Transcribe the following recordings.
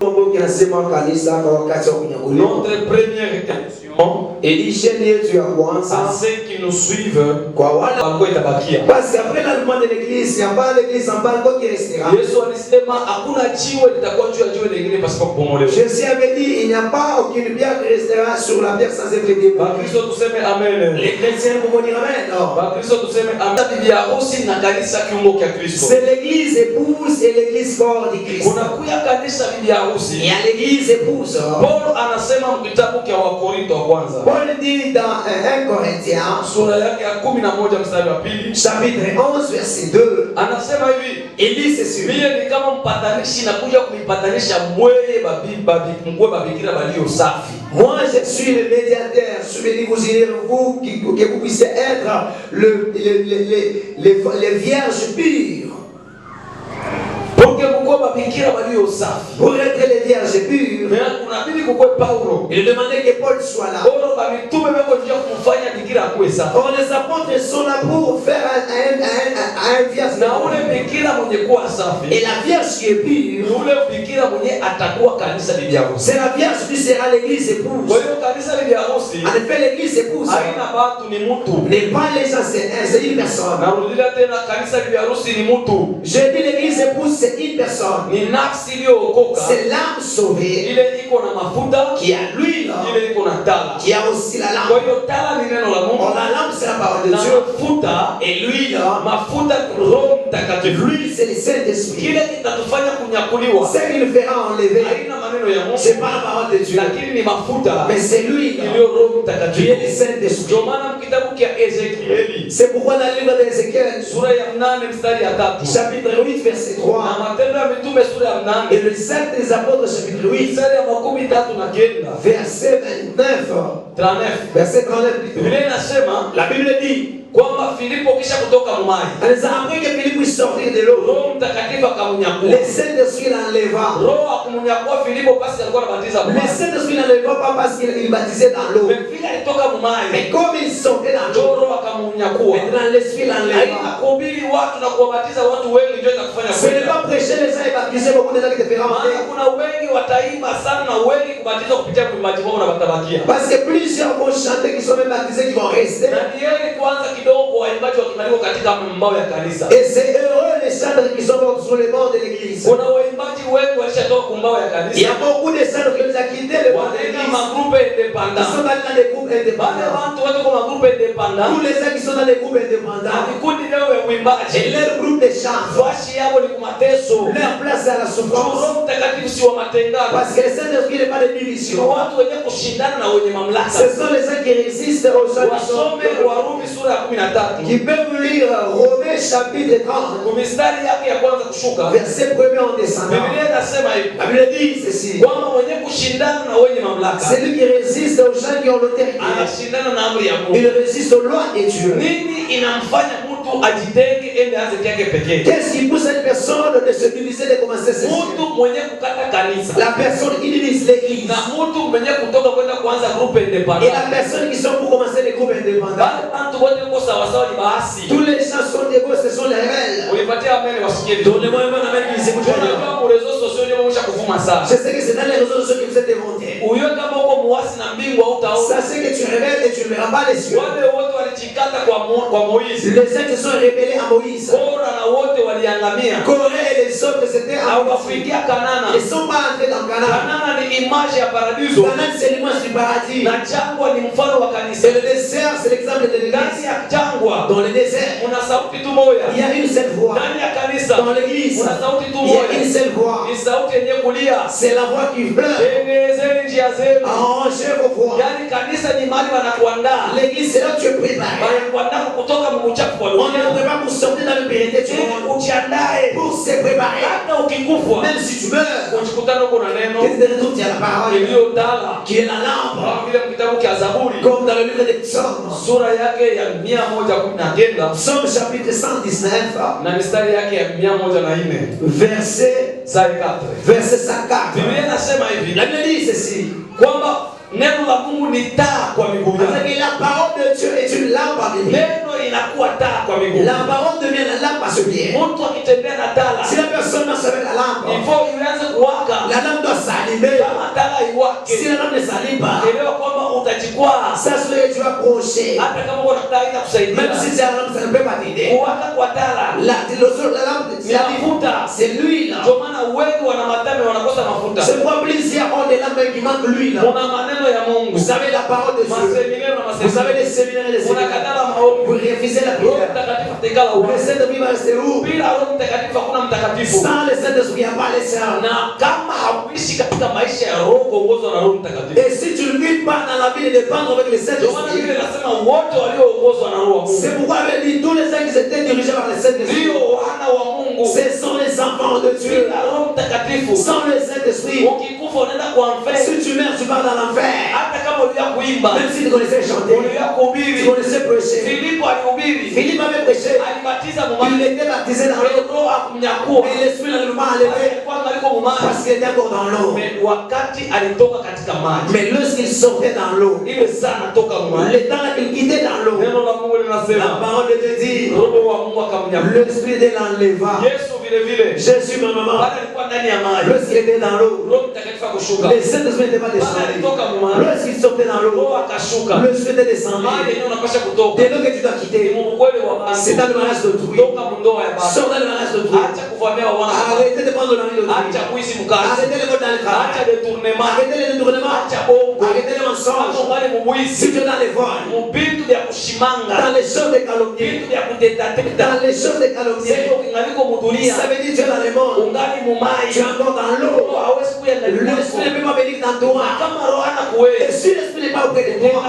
Notre première intention à ceux qui nous suivent, parce qu'après l'allemand de l'église, il n'y a pas l'église en bas qui restera. Jésus avait dit il n'y a pas aucune pierre qui restera sur la pierre sans être démolie. Les chrétiens vont dire amen. C'est l'église épouse et l'église corps de Christ. Il y a l'église épouse. Paul dit dans 1 Corinthiens chapitre 11 verset 2, il dit ceci: moi je suis le médiateur, souvenez-vous que vous puissiez être les vierges pures. Pour être les vierges pures, il demandait que Paul soit là. Or les apôtres sont là pour faire un vierge. Et la vierge qui est pure, c'est la vierge qui sera l'église épouse. En effet, l'église épouse n'est pas les gens, c'est une personne. Je dis l'église épouse, c'est une personne. C'est l'âme sauvée qui a l'huile, qui a aussi la lampe. Or, la lampe, c'est la parole de Dieu. Et l'huile, l'huile, c'est le Saint-Esprit. Ce qu'il fera enlever, c'est pas la parole de Dieu, mais c'est l'huile qui est le Saint-Esprit. C'est pourquoi dans le livre d'Ézéchiel, chapitre 8, verset 3, et le 7 des apôtres, chapitre 8, verset 29, verset 39, la Bible dit kwamba Filipo kisha kutoka mumai, après que Philippe sortit de l'eau, Roho Mtakatifu akamunyakua. le Saint-Esprit l'enleva. Roho akumunyakua Filipo basi alikuwa anabatiza Le mumai. Saint-Esprit n'enleva pas parce qu'il baptisait dans l'eau, Mais vile alitoka mumai, mais comme il sortait dans l'eau, Roho akamunyakua. maintenant l'Esprit l'enleva. Haina kuhubiri watu na kuwabatiza watu wengi ndio itakufanya Ce n'est pas prêcher les gens et baptiser beaucoup de gens qui te feront maana monter. kuna wengi wataimba sana na wengi kubatizwa kupitia kuimbaji wao na watabakia. Parce que plusieurs vont chanter qui sont même baptisés qui vont rester. Na nieni kwanza kidogo kwa waimbaji wakimaliza katika mbao ya kanisa. Et c'est heureux les chanteurs qui sont sur les bords de l'église. Kuna waimbaji wengi walishatoka kwa mbao ya kanisa. Il y a beaucoup de chanteurs qui ont quitté le bord de l'église. Magroupe indépendant. Ils sont allés dans des groupes indépendants. Watu wote kwa magroupe indépendant. Tous les gens qui sont dans des groupes indépendants. Vikundi leo ya uimbaji. Et leur groupe de chant. Washi yao ni kumateso. Leur place à la souffrance. Roho Mtakatifu si wa matengano. Parce que le Saint-Esprit n'est pas de division. Watu wenye kushindana na wenye mamlaka. Ce sont les gens qui résistent aux gens qui sont. Wasome Warumi sura ya 13. Qui peuvent lire Romains chapitre 30. Kumistari yake ya kwanza kushuka. Verset 1er en descendant. Biblia inasema hivi. La Bible dit ceci. Kwamba wenye kushindana na wenye mamlaka. Celui qui résiste aux gens qui ont l'autorité. Anashindana na amri ya Mungu. Il résiste aux lois de Dieu. Nini inamfanya mtu ajitenge ende aanze kyake pekee? Qu'est-ce qui pousse une personne de se diviser, de commencer ceci? Mtu mwenye kukata kanisa. La personne qui divise l'église. Na mtu mwenye kutoka kwenda kuanza groupe indépendant. Et la personne qui sont pour commencer les groupes indépendants. Watu wote wako sawa sawa ni baasi. Tous les gens sont des gosses, ce sont les rebelles. Ulipatia amen wasikie. Donnez-moi un amen qui s'écoute bien. Kwa réseaux sociaux ndio mwisha kuvuma sana. Je sais que c'est dans les réseaux sociaux que vous êtes inventés. Uyo kama uko muasi na mbingu hautaona. Ça c'est que tu rebelles et tu ne verras pas les cieux. Wale wote walijikata kwa Moïse. Les gens qui sont rebellés à Moïse. Kora na wote waliangamia. Corée et les autres c'était hawakufikia Kanana. Ils sont pas entrés dans Canaan. Kanana ni image ya paradiso. Canaan c'est l'image du paradis. Na jangwa ni mfano wa kanisa. Et le désert c'est l'exemple de l'église. Ndani ya jangwa, dans le désert, una sauti tu moja. Il y a une seule voix. Ndani ya kanisa, dans l'église, una sauti tu il y moja. a une seule voix. Ni sauti yenye kulia. C'est la voix qui pleure. Tengenezeni njia zenu. Arrangez vos voies. Yaani kanisa ni mahali wanakuandaa. L'église c'est là que tu es préparé. Wanakuandaa kutoka mkuchafu kwa On ne prépare pour sortir dans le périmètre du monde. Ujiandae Pour se préparer. Hata ukikufa, même si tu meurs, unajikutana uko na neno. Qu'est-ce que tu dis à la parole? Iliyo tala. Qui est la lampe. Kama vile kitabu cha Zaburi. Comme dans le livre des psaumes. Sura yake ya 119. Psaume chapitre 119. Na mistari yake ya 104. Verset 4. Verset 54. Biblia inasema hivi. La Bible dit ceci. Kwamba neno la Mungu ni taa kwa miguu yako. La parole de Dieu est une lampe à mes pieds. Neno inakuwa taa kwa miguu. La parole devient la lampe à ses pieds. Mtu akitembea na taa. Si la personne marche avec la lampe, il faut ianze kuwaka. La lampe doit s'allumer. wake. Si la femme ne s'allie pas, Elewa kwamba utajikwaa. ça se fait que tu vas approcher. Hata kama unataka kusaidia. Même si c'est la lampe, ça ne peut pas t'aider. Kuwaka kwa tala. La lampe, c'est l'huile. Ndio maana wengi wana matame wanakosa mafuta. C'est pourquoi plusieurs ont des lampes qui manquent l'huile. Kuna maneno ya Mungu. Vous savez la parole de Dieu. Vous savez les séminaires et les séminaires. Vous refusez la prière. Le Saint-Esprit va rester où? Sans le Saint-Esprit, il n'y a pas les saints. Et si tu ne vis pas dans la vie de dépendre avec le Saint-Esprit, c'est pourquoi il dit tous les saints qui étaient dirigés par le Saint-Esprit, ce sont les enfants de Dieu. Sans le Saint-Esprit, si tu meurs, tu pars dans l'enfer. Même si tu connaissais chanter, tu connaissais prêcher. Philippe avait prêché. Il était baptisé dans l'eau. Et l'Esprit l'allemand a levé parce qu'il était encore dans l'eau. Mais lorsqu'il sortait dans l'eau, le temps qu'il quittait dans l'eau, la parole de Dieu dit, l'Esprit de l'enleva. Jésus, ma maman, lorsqu'il était dans l'eau, le Saint-Esprit n'était pas descendu. Lorsqu'il sortait dans l'eau, le Esprit était descendu. Dès lors que tu dois quitter, c'est dans le mariage d'autrui. Sors dans le mariage d'autrui. Arrêtez de prendre le mari d'autrui. Arrêtez de voter dans le travail. Arrêtez les détournements. Arrêtez les mensonges. Si tu es dans les vols, dans les choses de calomnie, dans les choses de calomnie, ça veut dire que tu es dans les mondes, tu es encore dans l'eau. L'Esprit ne peut pas venir dans toi. Et si l'Esprit n'est pas auprès de toi,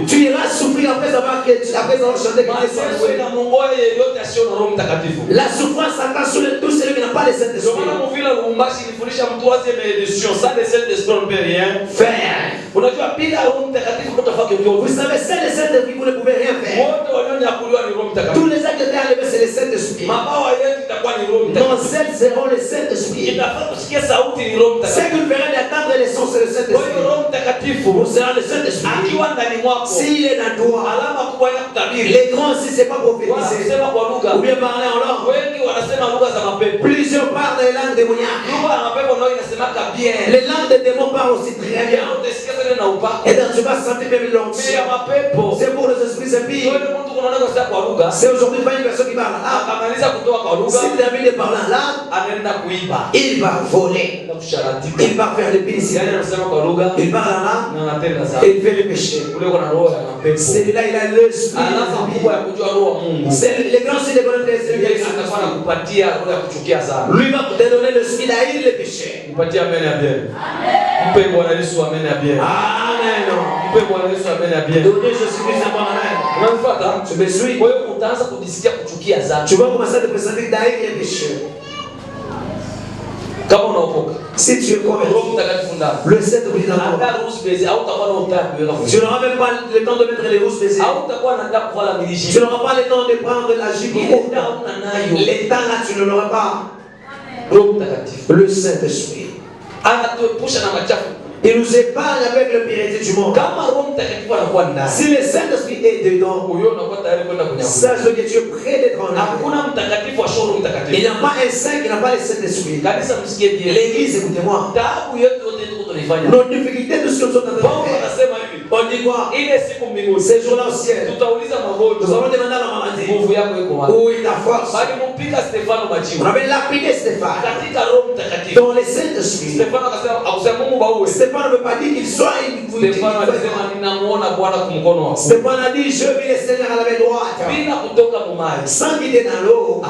tu iras souffrir après avoir chanté. La souffrance s'attend sur tous ceux qui n'ont pas le Saint-Esprit. Faire. Vous savez, c'est le Saint-Esprit, vous ne pouvez rien faire. Tous les actes que tu as enlevés, c'est le Saint-Esprit. Non, celles seront le Saint-Esprit. C'est que vous verrez d'attendre les sons, c'est le Saint-Esprit. Vous serez le Saint-Esprit. S'il est dans toi, les grands, si ce n'est pas prophétisé, ou bien parler en langue, plusieurs parlent des langues démoniaques. Les langues des démons parlent aussi très bien. Et donc tu vas sentir même l'onction. C'est pour les esprits impies. C'est aujourd'hui pas une personne qui parle là. Si David est parlant là, il va voler. Il va faire des péchés. Il parle là, il fait le péché. Celui-là, il a l'esprit. Les grands signes de connaître l'esprit. Lui va te donner l'esprit d'haïr le péché. Amen. Donnez Jésus-Christ à moi. Tu me suis. Tu vas commencer à te présenter d'haïr les péchés. Si tu es converti, le Saint-Esprit dans toi, tu n'auras même pas le temps de mettre les rousses baisées. Tu n'auras pas le temps de prendre la jupe. Les temps là, tu ne l'auras pas. Le Saint-Esprit. Il nous épargne avec le péril du monde. Si le Saint-Esprit est dedans, sache que tu es prêt d'être en enfer. Il n'y a pas un saint qui n'a pas le Saint-Esprit. L'église, écoutez-moi. Nos difficultés de ce que nous sommes en train de faire. On dit quoi? Ces jours-là au ciel, nous allons demander à la maladie. Où est ta force? On avait lapidé Stéphane dans les Saint-Esprit. Stéphane ne veut pas dire qu'il soit une boutique. Stéphane a dit je vis le Seigneur à la main droite. Sans guider dans l'eau,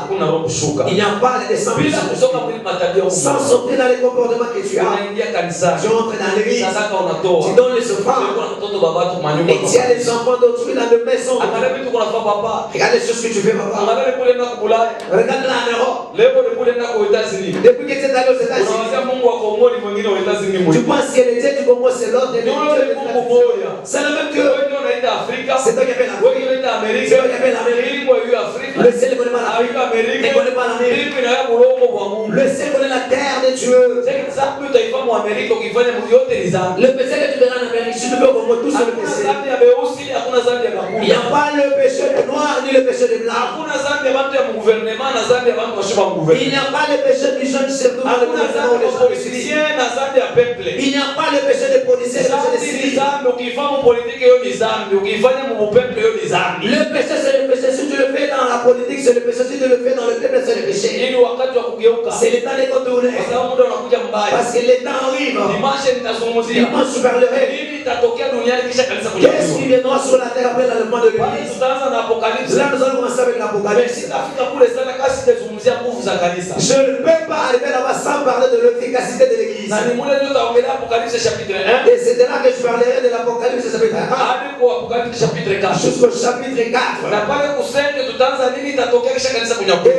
il n'y a pas de descente. Sans sortir dans les comportements que tu as. Tu entres dans l'église, tu donnes les offrandes. Et tu as les enfants d'autrui dans la maison. Regarde les choses que tu fais, papa. Regarde là en Europe. Depuis que tu es allé aux États-Unis, tu penses que le Dieu du Congo c'est l'autre de Dieu. C'est le même Dieu. C'est toi qui as fait la Amérique. C'est eux qui appellent l'Amérique. Le ciel connaît pas l'Afrique. Ne connaît pas l'Amérique. Le ciel connaît la terre de Dieu. Le péché que tu verras en Amérique, si tu veux au Congo, tout c'est le péché. Il n'y a pas le péché de noir ni le péché de blanc. Il n'y a pas le péché du jeune surtout dans le gouvernement. Il n'y a pas le péché des policiers. Le péché c'est le péché. Si tu le fais dans la politique, c'est le péché. Si tu le fais dans le peuple, c'est le péché. C'est l'état de contourner. Parce que l'état arrive. Dimanche vers le rêve. Qu'est-ce qui viendra sur la terre après l'enlèvement de l'église? Là, nous allons commencer avec l'Apocalypse. Je ne peux pas arriver là-bas sans parler de l'efficacité de l'église. Et c'est de là que je parlerai de l'Apocalypse chapitre 1 jusqu'au chapitre 4.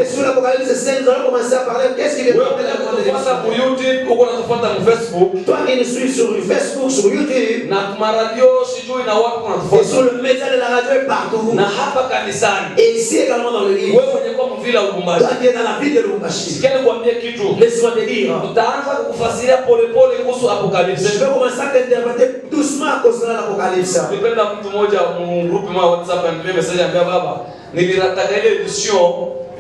Et sur l'Apocalypse 5, nous allons commencer à parler qu'est-ce qui est le problème de toi qui nous suis sur Facebook, sur YouTube, et sur le média de la radio et partout, et ici également dans l'église. Toi qui es dans la ville de Lubumbashi, laisse-moi te dire, je vais commencer à t'interpréter doucement concernant l'Apocalypse.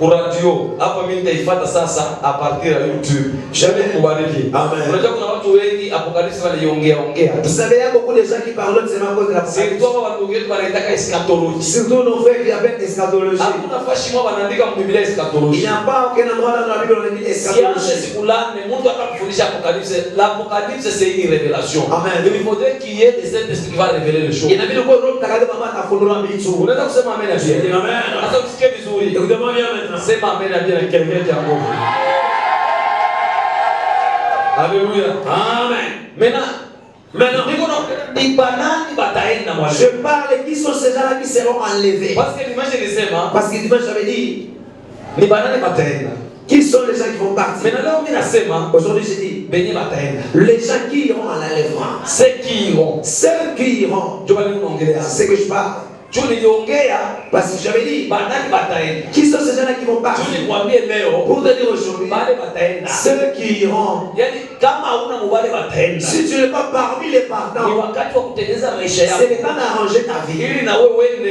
Radio hapa mimi nitaifata sasa a partir ya YouTube. Jamais kubariki. Amen. Unajua kuna watu wengi Apocalypse waliongea. Vous savez, il y a beaucoup de gens qui parlent de seulement cause de l'Apocalypse. C'est toi watu wengi wanaitaka eschatologie. Surtout nos frères qui appellent eschatologie. Hakuna fashi mwa wanaandika mu Biblia eschatologie. Il n'y a pas aucun endroit dans la Bible où on dit eschatologie. Science sikulane mtu atakufundisha Apocalypse. L'Apocalypse c'est une révélation. Amen. Il faudrait qu'il y ait des êtres qui vont révéler les choses. Inabidi kwa roho mtakatifu mama atafunua vitu. Unaweza kusema amen na pia. Amen. Hata usikie vizuri. Écoutez-moi bien maintenant. C'est ma mère bien quelqu'un qui a compris. Alléluia. Amen. Maintenant, je parle qui sont ces gens-là qui seront enlevés. Parce que dimanche j'avais dit, qui sont les gens qui vont partir. Aujourd'hui je dis, les gens qui iront à l'enlèvement. Ceux qui iront. C'est ce que je parle. Parce que j'avais dit, qui sont ces gens-là qui vont partir? Pour te dire aujourd'hui, ceux qui iront. Si tu n'es pas parmi les partants, c'est le temps d'arranger ta vie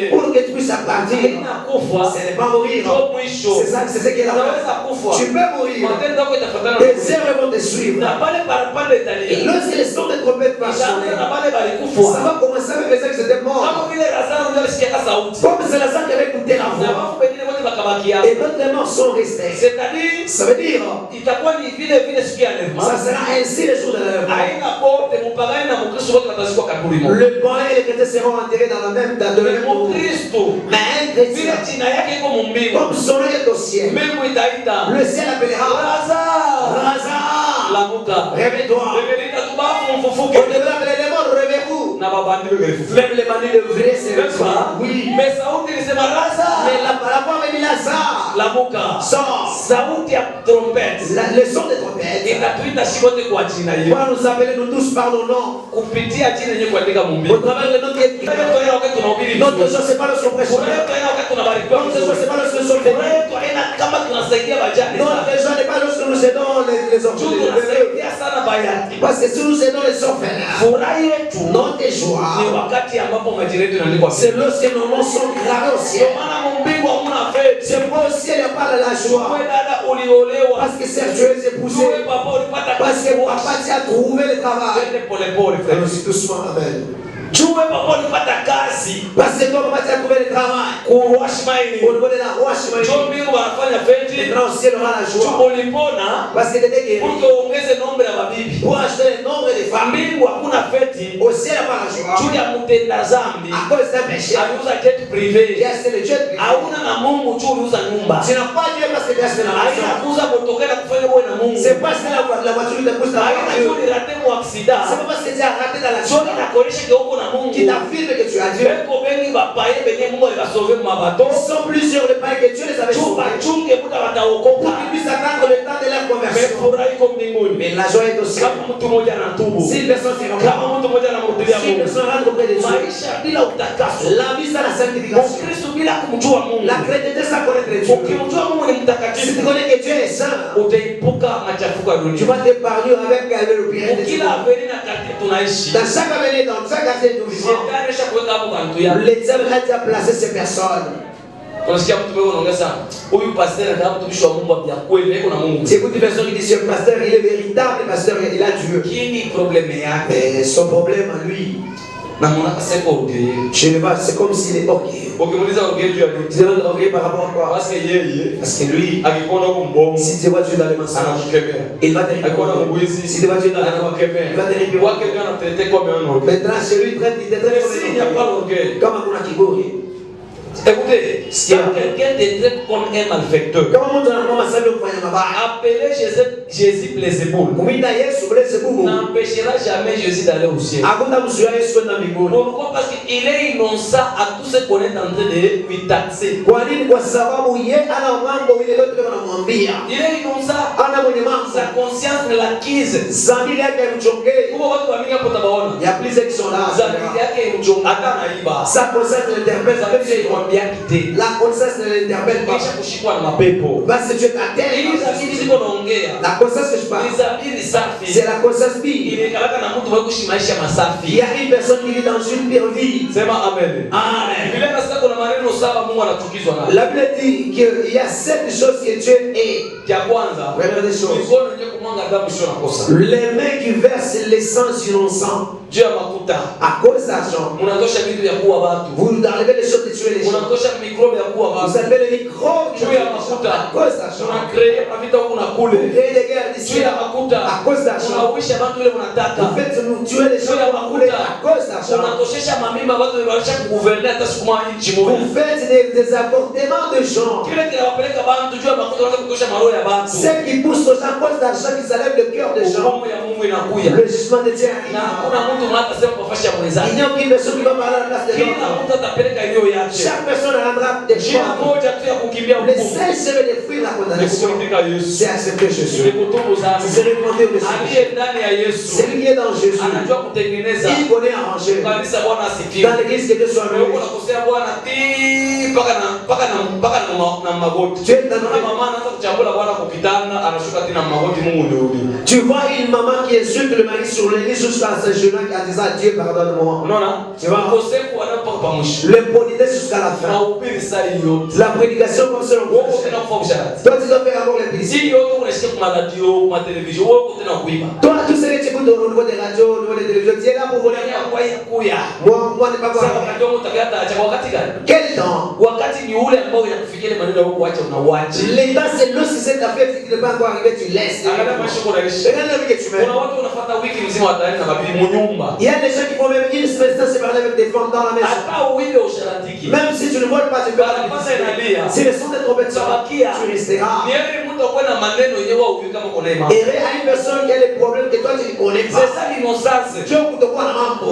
pour que tu puisses partir. Ce n'est pas mourir. C'est ce qui est la fin. Tu peux mourir. Tes œuvres vont te suivre. Et lorsque les sons de trompette vont sonner, ça va commencer avec les gens qui étaient morts. Comme c'est la salle qui avait écouté la voix. Et d'autres morts sont restés. C'est-à-dire, ça veut dire, ça sera ainsi les jours de l'enlèvement. Le bon et les chrétiens seront enterrés dans la même date de l'enlèvement. Mais un chrétien, comme son nom est au ciel, le ciel appellera Lazare, réveille-toi. On devrait appeler les morts, réveille-vous. Même les bandits devraient se réveiller. Oui. Mais la voix me dit Lazare. Sors. Le son de trompette. Voilà, nous appelons nous tous par nos noms. Au travers de notre équipe. Notre chose, c'est pas le son prêche. Notre chose, c'est pas le son fait. Notre chose n'est pas lorsque nous aidons les orphelins. Parce que si nous aidons les orphelins, notre joie, c'est lorsque nos noms sont gravés au ciel. C'est pas au ciel, il n'y a pas de la joie. Parce que c'est Dieu est épousé. Parce que papa tu as trouvé le travail. Alors c'est doucement, amen. Parce que toi, papa, tu as trouvé le travail. Au niveau de la wash money. Maintenant aussi, il aura la joie. Parce que dès que pour acheter le nombre de femmes, au ciel, il n'y a pas la joie. À cause d'un péché, qui a acheté le jet privé. Tu n'as pas Dieu parce que tu as acheté la maison. C'est pas parce que la voiture te pousse dans la voiture. C'est pas parce que tu as raté dans la joie qui t'affirme que tu as Dieu. Ils sont plusieurs les païens que Dieu les avait sauvés pour qu'ils puissent attendre le temps de leur conversion. Mais la joie est aussi si une personne s'est rencontrée, kurudilia Si une Mungu. personne rentre auprès de Dieu, Maisha bila utakaso. la vie sans la sanctification, Ukristo bila kumjua Mungu. la chrétienté sans connaître Dieu. Ukimjua Mungu ni Si tu mtakatifu, connais que Dieu est saint, utaipuka machafuko ya tu dunia. vas t'épargner avec le pire de Kila Dieu. aveni na quartier tunaishi. Dans chaque avenue, dans chaque quartier nous vivons, Shetani amesha kuweka hapo kantu yake. le diable a déjà placé ces personnes. Unasikia mtu mmoja anaongea huyu pastor anataka mtumishi wa Mungu ya kweli iko na Mungu. C'est une personne qui dit ce pasteur, il est véritable pasteur, il a Dieu. Kini probleme yake? Mais son problème à lui, Na mwana kasema orgueil. je ne sais pas, c'est comme s'il est orgueilleux. Ukimuuliza orgueil juu ya nini? Tu demandes orgueil par rapport à quoi? Parce que yeye Parce que lui, akikuona huko mbongo si tu vois Dieu dans les mensonges, anakukemea. il va te Akikuona répondre. mwizi Si tu vois Dieu dans les mensonges, il va te répondre. Wake ndio anatetea kwa meona orgueil. Maintenant, chez lui, il te traite Si il n'y a pas d'orgueil. comme un kibori. Écoutez, si quelqu'un te traite comme un malfaiteur, Kama mtu anakuwa masabi kufanya mabaya, appelez Jésus Belzébuth kumwita Yesu Belzebubu, n'empêchera jamais Jésus d'aller au ciel. hakuna mzuia Yesu kwenda mbinguni. Pourquoi? Parce qu'il est innocent à tout ce qu'on est en train de lui taxer. Kwa nini? Kwa sababu yeye ana mambo ile yote wanamwambia. Il est innocent. Ana mwenye mambo. Sa conscience ne l'acquise. Zamiri yake imchongee. Huko watu wamingi hapo tabaona. Il y a plusieurs qui sont là. Zamiri yake imchongee hata naiba. Sa conscience ne l'interpelle pas. Zamiri ikwambia kite. La conscience ne l'interpelle pas. Kisha kushikwa na mapepo. Parce que tu es à terre. Ili zamiri ziko naongea. La conscience que je parle, Ni zamiri safi. c'est la conscience pure. Ile kalaka na mtu mwenye kuishi maisha Il masafi. y a une personne qui vit dans une pure vie. Sema amen. Amen. Biblia inasema kuna maneno saba Mungu anachukizwa nayo. La Bible dit qu'il y a 7 choses que Dieu est. Ya kwanza, Première des choses, mikono yenye kumwanga damu sio nakosa. les mains qui versent l'essence innocente Juu ya makuta. à cause d'argent. Munatosha vitu vya kuua watu. Vous enlevez les choses de tuer les gens. Unatosha mikrobe ya kuua Vous watu. avez les microbes Juu ya makuta. à cause d'argent. Tunacree mavita huku na Vous kule. créez des guerres d'ici Juu ya là makuta. à cause d'argent. Unawisha watu ile unataka. Vous faites nous tuer les gens à cause d'argent. Unatoshesha mamimba watu walisha kugouverne hata siku moja nchi moja. Vous faites des avortements de gens. Kile kinawapeleka bantu juu ya makuta wanaanza kutosha maroho ya bantu. Ce qui pousse aux gens à cause d'argent qui s'enlève le cœur des gens. Hukumu ya Mungu inakuja. Le jugement de Dieu Na arrive. hakuna mtu mmoja sema kwa fashi ya Il mwenzake. n'y a aucune personne qui va parler à la place de Kila l'autre. mtu atapeleka eneo yake. Chaque personne rendra des Njia choix. moja tu ya kukimbia Le hukumu. seul chemin de fuir la Ni condamnation, kumwita Yesu. c'est accepter Jésus. Ni kutubu C'est dhambi. se répandre au Jésus. Aliye ndani ya Yesu Celui qui est dans Jésus, anajua kutengeneza il connaît arranger. kanisa. Bwana asifiwe. Dans l'église, que Dieu soit Wewe loué. unakosea Bwana mpaka na magoti. Tu es dans Unaona mama anaanza kuchambula Bwana kupitana, anashuka tena magoti, Mungu nirudi. Tu vois une maman qui insulte le mari sur l'église jusqu'à ses genoux en disant Dieu pardonne-moi. Unaona? Tu vois, Ukosefu mpaka pa mwisho. l'impunité jusqu'à la fin. Mahubiri saa hiyo. La prédication comme ça. Wewe tena kufanya usharati. Toi, tu dois faire encore les plaisirs. Si yote unasikia kwa radio, kwa television, wewe uko tena kuiba. Toi, tout ce que tu écoutes au niveau des radios, au niveau des télévisions, tu es là pour voler. Moi, n'est pas Sasa quoi. wakati wako utakaata acha kwa wakati gani? Quel temps? Wakati ni ule ambao inakufikia ile maneno yako kuacha unauacha. L'état, c'est lorsque cette affaire qui n'est pas encore arrivée, tu laisses. Angalia maisha uko naishi. Regarde la vie que tu mènes. Kuna watu wanafuata wiki mzima wataani na mabibi munyumba. Il y a des gens qui font même une semaine sans se parler avec des femmes dans la maison. Hata uibe usharatiki. Même si tu ne voles pas, tu peux Bana pasa inalia. Si le son des trompettes sont Sabakia. tu resteras. Ni heri mtu akuwe na maneno yenyewe au kama kuna imani. Et à une personne qui a des problèmes que toi tu ne connais C'est pas. ça l'innocence. Tu as kutokuwa na mambo.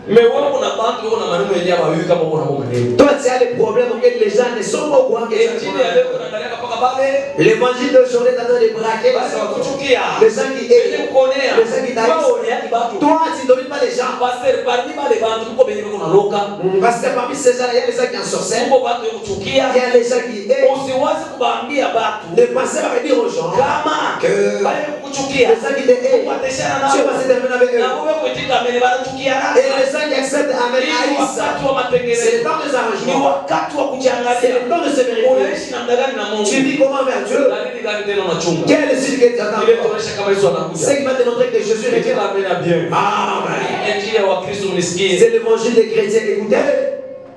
Mais wewe kuna bantu kuna maneno yenyewe hawajui kama kuna maneno. Toi tu as des problèmes auxquels les gens ne sont pas au courant que tu as des Injili ya leo problèmes. unaangalia mpaka pale. L'évangile d'aujourd'hui est en train de braquer les Basi gens. kuchukia. Les gens qui Ile aiment. kuonea. Les gens qui Wao taillent. ni yaki batu. Toi tu ne domines pas les gens. Pastor parmi bale bantu kuko benye kuna loka. Parce que parmi ces gens, il y a des gens qui en sorcellent. Kuko bantu kuchukia. Il y a des gens qui aiment. Usiwaze kubaambia batu. Ne pensez pas dire aux gens Kama que bale kuchukia. les gens qui te aiment, Kuwateshana tu es nao. passé terminer avec Na eux. wewe kuitika mbele banachukia. Et les gens qui acceptent Amen Ni haïssent. wakati wa C'est matengenezo. le temps des Ni arrangements. wakati wa C'est kujiangalia. le temps de se vérifier. Unaishi namna gani na Mungu? Tu vis comment vers Dieu? Dalili gani tena unachunga? Quel est celui que tu attends? Ile tunaonyesha kama Yesu anakuja. C'est qui va te montrer que Jésus est Kila là. amena bien. Amen. Injili ya Wakristo mnisikie. C'est l'évangile des chrétiens. Écoutez,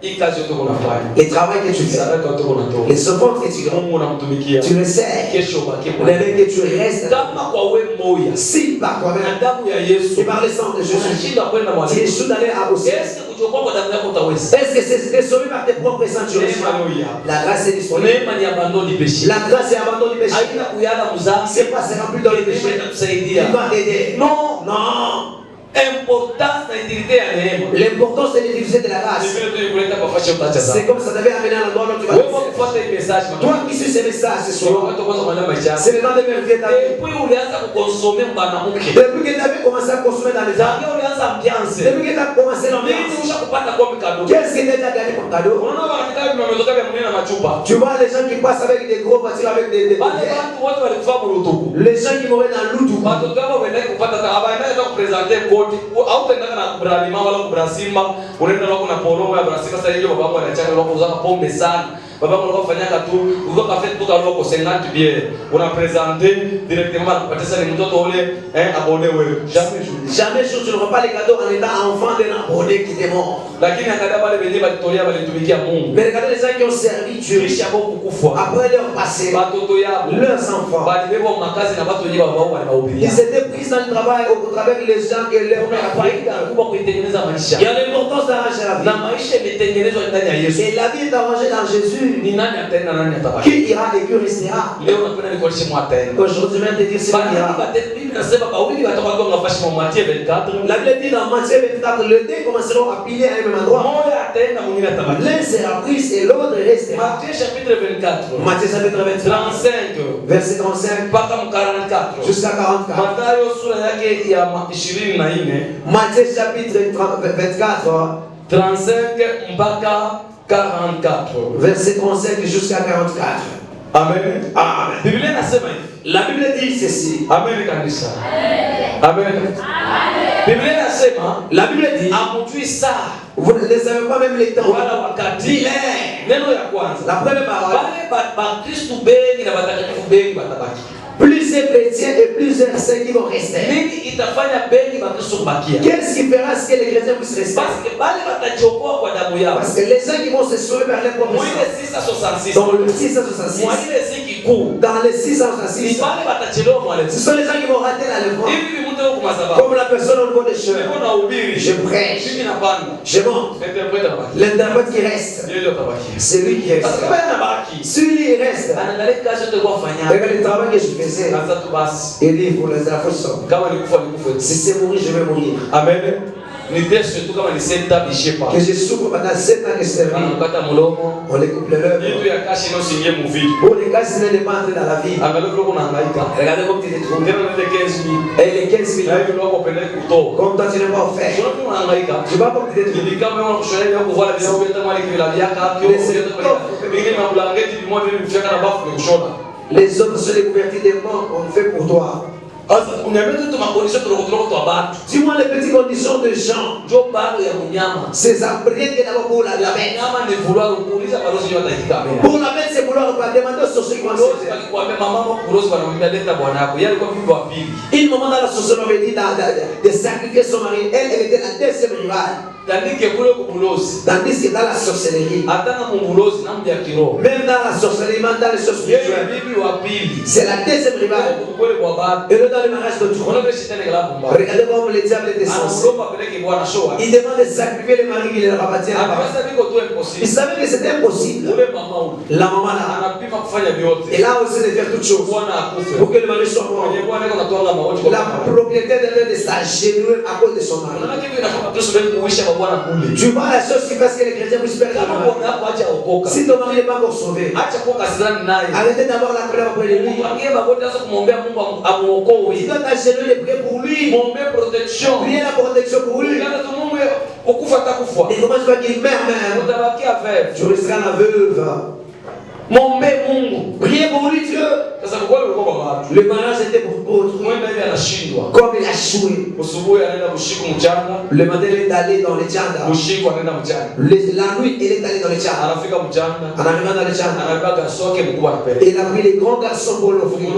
Hii kazi yote unafanya. les travaux que tu fais, Sadaka yote unatoa. les offrandes que tu donnes, Mungu unamtumikia. tu le sais. Kesho baki kwa. Les que tu restes. Kama kwa wewe moya. Si par Na toi-même, damu ya Yesu. et par le sang de Jésus, Unashinda kwenda tu mwalimu. échoues d'aller à aussi. Est-ce que kujiokoa kwa damu yako utaweza? Est-ce que c'est sauvé par tes propres sangs tu reçois? Haleluya. La grâce est disponible. Neema ni abandon du péché. La grâce est abandon du péché. Haina kuyala mzambi. C'est pas se remplir dans les Neema péchés. itakusaidia. Il va t'aider. Non. Non. Un L'importance c'est d'utiliser de la grâce. C'est comme ça devait amener à l'endroit où tu vas. Toi qui suis ce message ce soir, c'est le temps de vérifier ta vie. Depuis que tu avais commencé à consommer dans les arts, depuis que tu as commencé l'ambiance, qu'est-ce que tu as gagné comme cadeau? Tu vois les gens qui passent avec des gros voitures, avec des les gens qui mourent dans l'outou. Baba mlikuwa fanyaka tu uko kafeti tu kaloko 50 bière una présenter directement à patessa ni mtoto ule abonné wewe jamais tu ne vois pas les cadeaux en étant enfant d'un abonné qui est mort lakini akada wale wenyewe walitolia walitumikia Mungu mais regardez les gens qui ont servi Dieu kisha kukufa après leur passé batoto yao leurs enfants balibeba makazi na watu wenyewe wao wanahubiria ils étaient pris dans le travail au travers les gens que leur père a faida kubwa kuitengeneza maisha il y a l'importance d'arranger la vie na maisha imetengenezwa ndani ya Yesu et la vie est arrangée dans Jésus. Qui ira et qui restera. Aujourd'hui, même te dire c'est qui ira. La Bible dit dans Matthieu 24, les deux commenceront à piller à un même endroit. L'un sera pris et l'autre restera. Matthieu chapitre 24. Matthieu chapitre 25. 35. Verset 35. Jusqu'à 44. Matthieu chapitre 24. 35 mpaka 44. Verset 35 jusqu'à 44. Amen. Amen. La Bible dit ceci. Amen. Amen. La Bible dit. Vous ne savez pas même les temps. La première parole. Plusieurs chrétiens et plusieurs saints qui vont rester. Qu'est-ce qui fera ce que les chrétiens puissent rester? Parce que les gens qui vont se sauver vers les propres dans le 666, dans le 666, ce sont les gens qui vont rater l'enlèvement. Comme la personne au niveau des chemins. Je prêche, je monte. L'interprète qui reste, c'est lui qui reste. Celui qui reste, regarde le travail que je fais. Et dit pour les affliction. Si c'est mourir, je vais mourir. Amen. Que je souffre pendant 7 ans de servir. On les coupe les lèvres. Pour les cas, ce n'est pas entrer dans la vie. Regardez comme tu te trouves. Et les 15 000. Comme toi, tu n'es pas offert. Je ne sais pas comment tu te trouves. Les hommes sont les couvertures des morts qu'on fait pour toi. Dis-moi les petites conditions de gens. C'est après que d'abord pour la bête. Pour la bête, c'est vouloir demander aux sorciers quoi. Une maman dans la société avait dit de sacrifier son mari. Elle était la deuxième rivale. Tandis que dans la sorcellerie, même dans la sorcellerie, même dans les choses spirituelles, c'est la deuxième rivale. Et le dans le mariage de tout. Regardez comment le diable est censé. Il demande de sacrifier le mari qui leur appartient. Il savait que c'était impossible. La maman là, et là aussi de faire toutes choses pour que le mari soit mort. La propriété de sa génouille à cause de son mari. Tu vois la chose qui fait que les chrétiens puissent perdre. Si ton mari n'est pas encore sauvé, arrêtez d'avoir la colère auprès de lui. Tu dois t'agenouiller et prier pour lui. Prier la protection pour lui. Et comment tu vas qu'il meurt même? Tu resteras la veuve. Priez pour lui Dieu. Le mariage était pour autrui. Comme il a échoué. Le matin il est allé dans les tchanda. La nuit il est allé dans les tchanda. En arrivant dans les tchanda, il a pris les grands garçons pour l'offrir.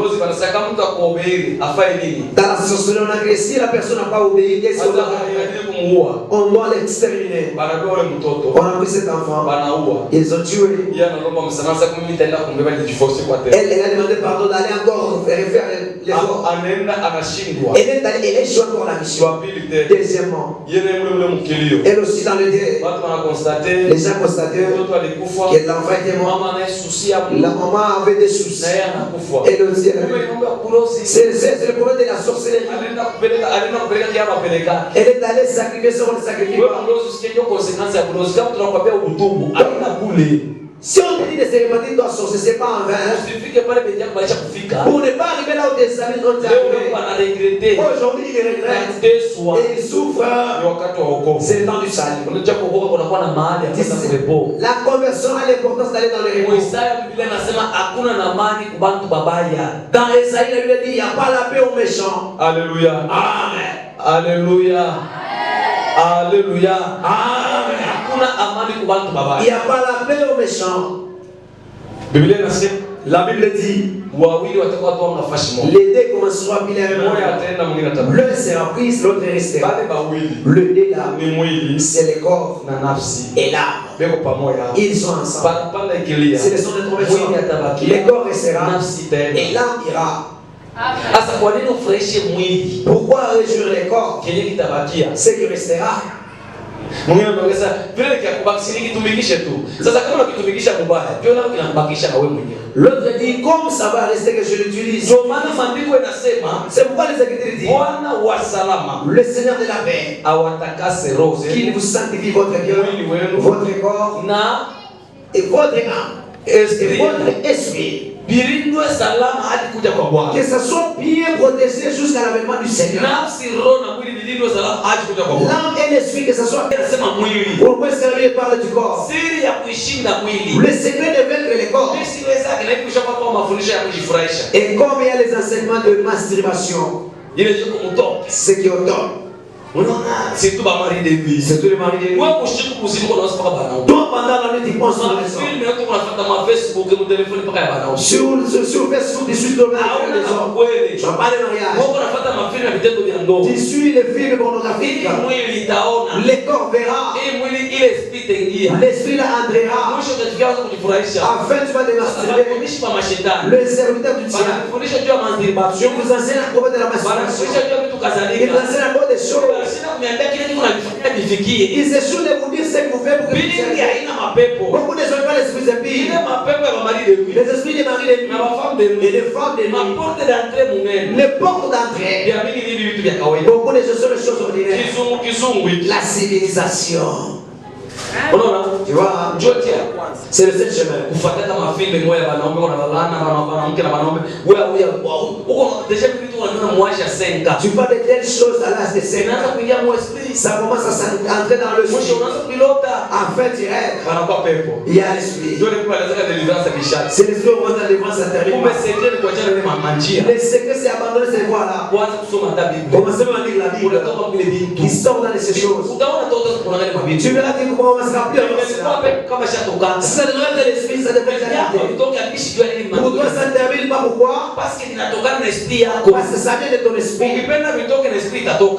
Dans la sorcellerie on a dit si la personne n'a pas obéi, qu'est-ce qu'on a fait? On doit l'exterminer. On a pris cet enfant. Ils ont tué. Elle a demandé pardon d'aller encore faire l'effort. Elle est échouée pour la mission. Deuxièmement, elle aussi dans le dé. Les gens constataient que l'enfant était mort. La maman avait des soucis. Elle aussi, c'est le problème de la sorcellerie. Elle est allée sacrifier sur le sacrifice. Si on dit de se repentir doit sortir, ce n'est pas en vain. Pour ne pas arriver là où des amis ont arrivé. Aujourd'hui, il regrette et il souffre. C'est le temps du salut. La conversion a l'importance d'aller dans le repos. Dans Esaïe, la Bible dit il n'y a pas la paix aux méchants. Alléluia. Amen. Alléluia. Alléluia. Amen. Il n'y a pas la paix aux méchants. La Bible dit les deux commenceront à piler avec moi. L'un sera pris, l'autre restera. Le deux là, c'est le corps et l'âme. Ils sont ensemble. C'est le son de conversion. Le corps restera et l'âme ira. Pourquoi réjouir les corps? Ce qui restera. L'autre dit comme ça va rester que je l'utilise. C'est pourquoi les Écritures disent le Seigneur de la paix qu'il vous sanctifie votre cœur, votre corps et votre âme et votre esprit. Que ça soit bien protégé jusqu'à l'avènement du Seigneur. L'âme et l'esprit, que ça soit. Pourquoi est-ce que lui parle du corps? Le secret de vaincre les corps. Et comme il y a les enseignements de masturbation, ce qui est au top. C'est tout le mari de lui. C'est tout le mari de lui. Donc pendant la nuit, tu penses sur les hommes. Sur Facebook, tu suis ton mari. Tu n'as pas de mariage. Tu suis les films pornographiques. Le corps verra. L'esprit là entrera. Afin tu vas te masturber. Le serviteur du diable. Je vous enseigne à propos de la masturbation. Il vous enseigne à propos des choses. Il se souvient de vous dire ce que vous faites pour que vous soyez. Beaucoup de gens n'ont pas l'esprit de pire. Les esprits des maris de nuit et les femmes de nuit. Les portes d'entrée. Beaucoup de gens sont les choses ordinaires. La civilisation. Tu vois, c'est le seul chemin. Tu vois de telles choses à l'âge de 5 ans. Ça commence à entrer dans le esprit. En fait, il y a l'esprit. C'est l'esprit où on a la délivrance intérieure. Le secret, c'est abandonner ces voies-là. Commencez à lire la Bible qui sort dans ces choses. Tu verras que comment on va se rappeler. Ça devrait être l'esprit, ça devrait être la réalité. Pourquoi ça ne termine pas? Pourquoi? Parce que ça vient de ton esprit.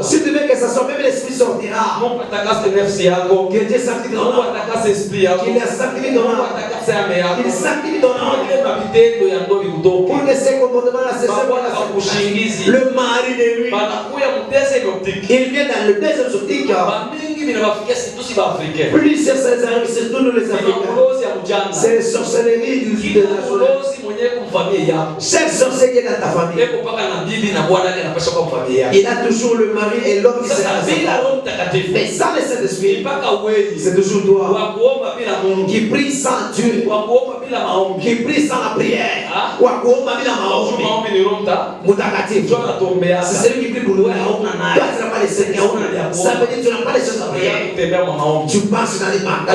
Si tu veux que ça sorte, même l'esprit sortira. Que Dieu sanctifie ton âme. Qu'il a sanctifié ton âme. Qu'il sanctifie ton âme. Pour que ces comportements-là se fassent. Le mari de lui, il vient dans le deuxième optique. Plusieurs ces arrivent, c'est tous les Africains. C'est les sorcelleries de la journée. Chaque sorcier qui est dans ta famille, il a toujours le mari et l'homme qui s'est casé. Mais sans le Saint-Esprit, c'est toujours toi qui prie sans Dieu, qui prie sans la prière. C'est celui qui prie pour nous. Toi, tu n'as pas les Seigneurs. Ça veut dire que tu n'as pas les choses à prier. Tu passes dans les banques.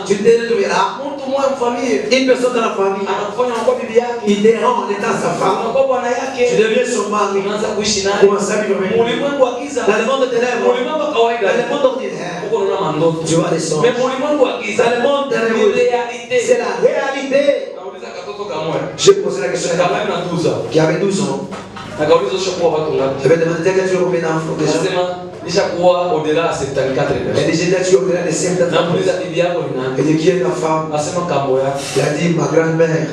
Tu te retrouveras. Une personne dans la famille, il dérange l'état de sa femme. Tu deviens son mari. Commence à vivre avec lui. Dans le monde de ténèbres, dans le monde ordinaire, tu vois les sons. Dans le monde de c'est la réalité. J'ai posé la question à qui avait 12 ans. Nakauliza ushakuwa watu ngapi? Je vais demander que tu combien d'enfants déjà. Nasema nishakuwa au-delà de 74 Elle personnes. dit déjà tu au-delà de 50 ans. Namuuliza bibi yako ni nani? Elle dit qui est ta femme? Nasema kambo yake. Il a dit ma grand-mère.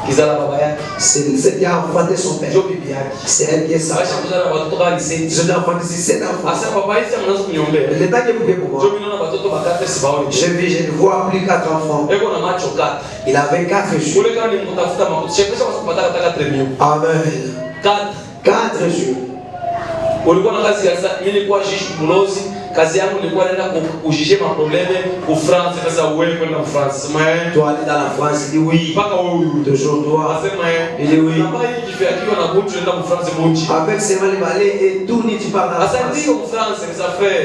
Kizala baba yake. C'est qui a enfanté son père. Ndio bibi yake. C'est elle qui est sa Aisha femme. kuzala watoto kama 17. Je dois enfanter 17 enfants. Asa baba yake mnaanza kuniombea. Le temps que vous pouvez pour moi. Ndio mimi naona watoto bakate sibaoni. Je ne vois plus 4 enfants. Eko na macho 4. Il avait 4 jours. Ule kama ni mtafuta makuti. Shekesha kwa sababu nataka 4 millions. Amen. 4 jours. Ulikuwa na kazi ya sasa, mimi nilikuwa jishi bulozi, kazi yangu nilikuwa naenda kujishe ma problème au France, sasa wewe kwenda France. Sema eh. Toi aller dans la France, il dit oui. Mpaka wewe Toujours toi. Sema eh. Il dit oui. Na bali kifia kiwa na butu naenda mu France mochi. Avec ses mains balais et tout ni tu pars dans la Sasa France. ndio mu France ça fait.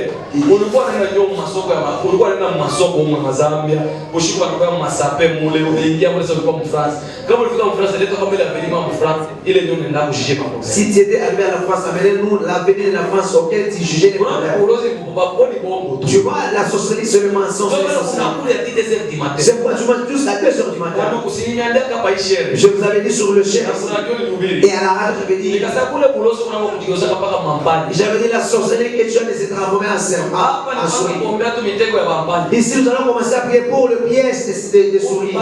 Ulikuwa naenda ndio masoko ya ulikuwa naenda masoko mu Zambia, kushikwa na kwa masape mule, unaingia mule sasa ulikuwa mu France. Kama ulifika mu France, leo kama ile avenue mu France, ile ndio unaenda kujishe ma problème. Si tu étais arrivé à la France, amenez-nous l'avenir de la France auquel tu jugeais les problèmes. Tu vois, la sorcellerie, c'est le mensonge. C'est pourquoi tu manges tous à 2 heures du matin. Je vous avais dit sur le chef. Et à la radio, j'avais dit la sorcellerie que tu as laissé transformer en serpent. Ici, nous allons commencer à prier pour le piège de souris.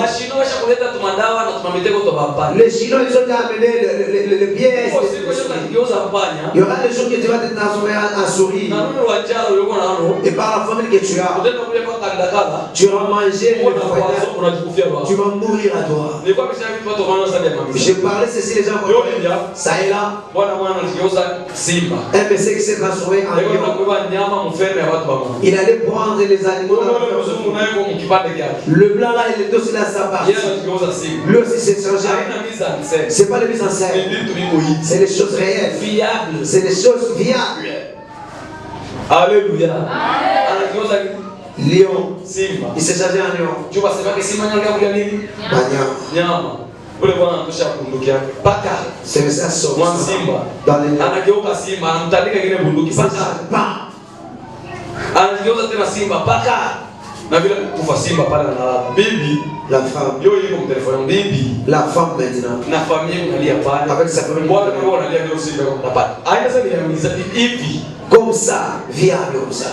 Les Chinois, ils ont amené le piège de souris. Il y aura des jours que tu vas te transformer en souris. Et par la famille que tu as, tu vas manger le foyer. Tu vas mourir à toi. J'ai parlé ceci, les gens vont dire ça et là. Un monsieur qui s'est transformé en lion. Il allait prendre les animaux. Le blanc là, il est aussi dans sa partie. Lui aussi s'est changé. C'est pas les mises en scène. C'est les choses réelles. C'est les choses viables. Alléluia. Lion. Simba. Il s'est changé en lion. Tu vas savoir que Simba nyanga nini? Nyama. Ule bwana anatosha bunduki yake. Paka. C'est ça son. Simba. Dans les anageuka Simba, anamtandika kile bunduki paka. Anageuka tena Simba paka. Na vile kufa Simba pale na bibi, la femme. Yo yuko mtelefoni bibi. La femme maintenant. Na familia inalia pale. Avec sa famille. Bwana kwa analia ndio Simba kwa pale. Aina sasa niamiza hivi. Comme ça, viable comme ça.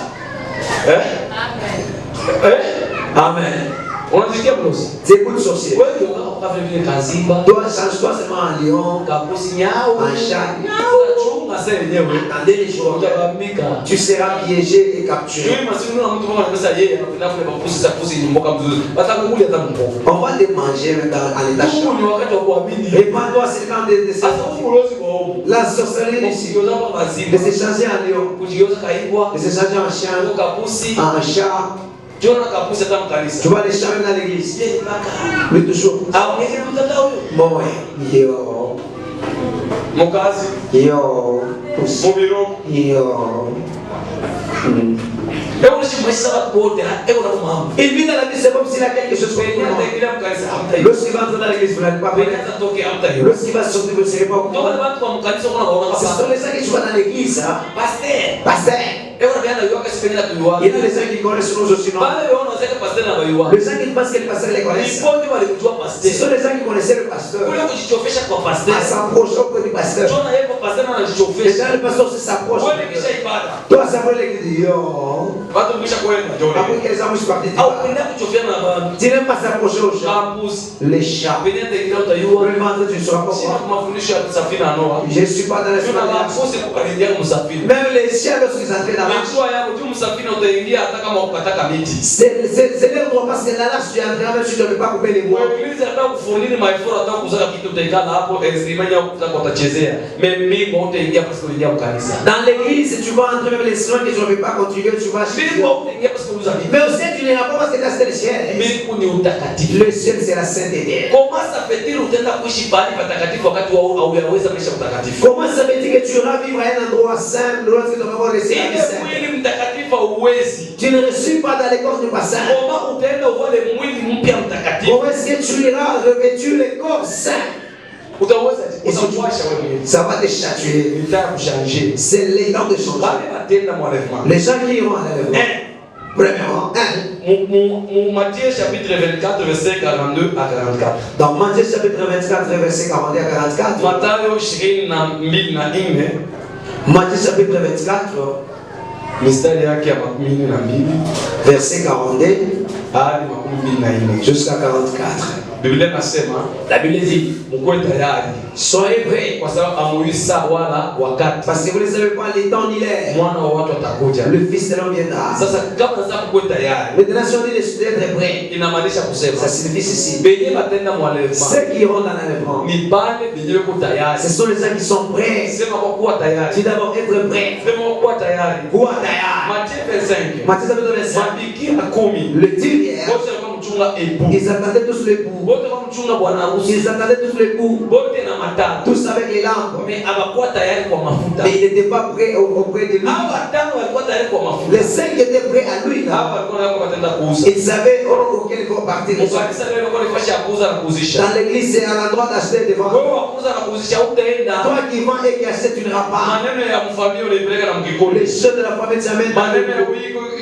Amen. On a dit qu'il y a plus. C'est pour le sorcier. Oui, on a fait venir Kanzimba. Toi, change-toi seulement en lion, en chat. Attendez les jours. Tu seras piégé et capturé. On va te manger maintenant à l'état chaud. Et pas toi, c'est quand de la sorcellerie ici. De se changer en lion. De se changer en chien. En chat. Tu vas les changer dans l'église. Mais toujours. Bon, yo. Mokazi. Yo. Mobiro. Yo. Il vit dans la vie, c'est comme s'il a quelque chose pour lui. Lorsqu'il va entrer dans l'église, vous n'allez pas venir. Lorsqu'il va sortir, vous ne serez pas au courant. Ce sont les gens qui sont dans l'église. Pasteur. Il y a des gens qui connaissent nos aussi. Les gens qui pensent que le pasteur les connaissent. Ce sont les gens qui connaissaient le pasteur. À s'approcher auprès du pasteur. Les gens, le pasteur se s'approche. Toi, ça veut l'église. Yo. Après que les hommes sont partis. Tu n'aimes pas s'approcher aux gens. Les chats. Le ventre, tu ne seras pas moi. Je ne suis pas dans les même les chiens, lorsqu'ils entrent dans la c'est leur droit parce que la lâche, tu es entré même si tu ne peux pas couper les bois. Dans l'église, tu vas entrer même les soins que tu ne peux pas continuer, tu vas chez Dieu. Mais au ciel, tu n'iras pas parce que là, c'est le ciel. Le ciel, c'est la sainteté. Comment ça fait-il que tu vas vivre à un endroit saint, lorsque tu vas avoir le ciel? Tu ne reçus pas dans les corps du passage. Comment est-ce que tu iras revêtu les corps saints? Ça va te chatuer. C'est les temps de changer. Les gens qui iront à l'enlèvement. Premièrement, Matthieu chapitre 24 verset 42 à 44. Dans Matthieu chapitre 24 verset 42 à 44. Mathayo 22:4. Matthieu chapitre 24 mistari yake ya 12 verset 42 hadi 24 jusqu'à 44. Biblia inasema, la Biblia dit mko tayari, soyez prêts, kwa sababu amuisa wala wakati, parce que vous ne savez pas les temps ni l'heure. Mwana wa watu atakuja, le fils de l'homme viendra. Sasa kama sasa mko tayari, maintenant si on dit d'être prêts, inamaanisha kusema, ça signifie ceci, benye batenda mwalema, ceux qui iront dans l'enlèvement, ni pale benye wako tayari, ce sont les gens qui sont prêts. Sema kwa kuwa tayari, tu d'abord être prêt, sema kwa kuwa tayari, kuwa tayari. Matthieu 25, Matthieu chapitre 25, mabikira 10, le divière, wote walikuwa mchunga époux, ils attendaient tous l'époux, wote walikuwa mchunga bwana harusi, ils attendaient tous l'époux, wote na matano, tous avec les lampes, mais hawakuwa tayari kwa mafuta, mais ils n'étaient pas prêts auprès de lui. Hawa tano walikuwa tayari kwa mafuta, les 5 étaient prêts à lui là. Hawa walikuwa tayari kwa batenda kuuza, ils savaient auquel ils vont partir. Kanisa leo kwa nafasi ya kuuza na kuuzisha, dans l'église c'est à l'endroit d'acheter et de vendre. wewe wakuuza na kuuzisha utaenda, toi qui vends et qui achètes, tu ne iras pas. maneno ya mfamia ulipeleka na mkikole, les choses de la famille tu amènes dans maneno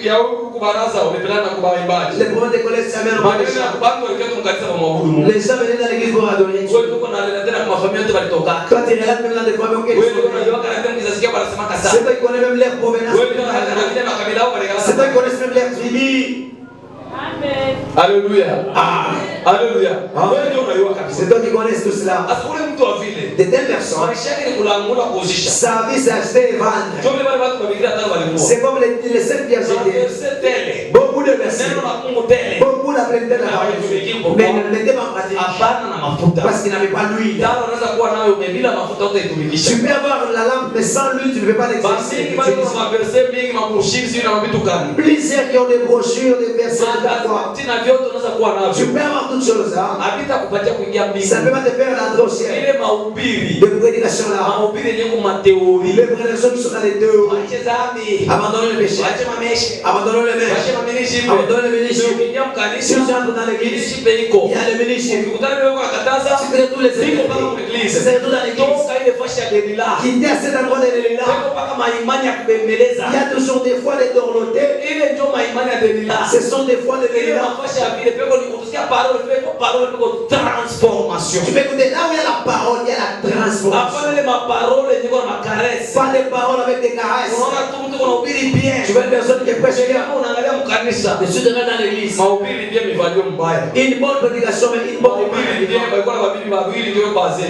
ya huku kubaraza ulipeleka na kubaimbaji, les problèmes de collège tu amènes dans maneno ya bantu walikata mkanisa kwa mwabudu Mungu, les gens venaient dans l'église pour adorer Dieu. wewe uko na tena kwa mafamia yote walitoka, toi tu relates même dans des familles auxquelles wewe uko unajua kana tena mkizasikia wanasema kasa, c'est toi qui connais même leur provenance, wewe uko hata na vile makabila yao walikala, c'est toi qui connais même leur tribu. Amen. Alléluia. Amen. Alléluia. Wewe ndio unajua kabisa, c'est toi qui connais tout cela. Sasa ule mtu wa vile de telles personnes, maisha yake ni kulangula kuuzisha, sa vie c'est acheter et vendre. Ndio wale watu wa Biblia hata walikuwa, c'est comme les 7 versets, beaucoup de versets, neno la Mungu tele, beaucoup la pleine de la parole, mais ne le mettez pas en pratique, hapana na mafuta, parce qu'il n'avait pas l'huile. Dawa unaweza kuwa nayo umebila mafuta utaitumikisha, tu peux avoir la lampe mais sans l'huile tu ne peux pas l'exercer. basi bali kuna verset mingi makushiri sio na vitu gani, plusieurs qui ont des brochures, des versets de la foi, tina vyote unaweza kuwa navyo, tu peux avoir toutes choses là, habita kupatia kuingia mbingu, ça ne peut pas te faire l'entrée au ciel. ile mahubiri de prédication là, mahubiri yenye kwa théorie, les prédications qui sont dans les deux, ache dhambi, abandonner le péché, ache mameshe, abandonner le ache péché, maminishipe, abandonner le ministère. ukiingia Si mkanisa tu entres dans l'église, minishipe iko, il y a le ministère. ukikutana wewe kwa kataza, Si tu es tous les siko mpaka églises, mweglise, c'est tout dans l'église. toka ile fashi ya Delila, Quitter à cet endroit de l'Église, siko mpaka maimani ya kubembeleza, il y a toujours des fois des dorlotés. ile ndio maimani ya Delila, Ce sont des fois de ile l'Église. mafashi ya vile peko ni kutusikia parole peko transformation, Tu peux écouter là où il y a la parole, il y a la transformation. hapana ile maparole yenye kwa makaresi, Pas des paroles avec des caresses. unaona tu mtu unahubiri bien, Tu vois une personne qui prêche bien. kama unaangalia mkanisa, Je suis devant dans l'église. mahubiri bien mivalio mbaya, Une bonne prédication, mais une bonne mahubiri bien balikuwa na mabibi mawili ndio baze,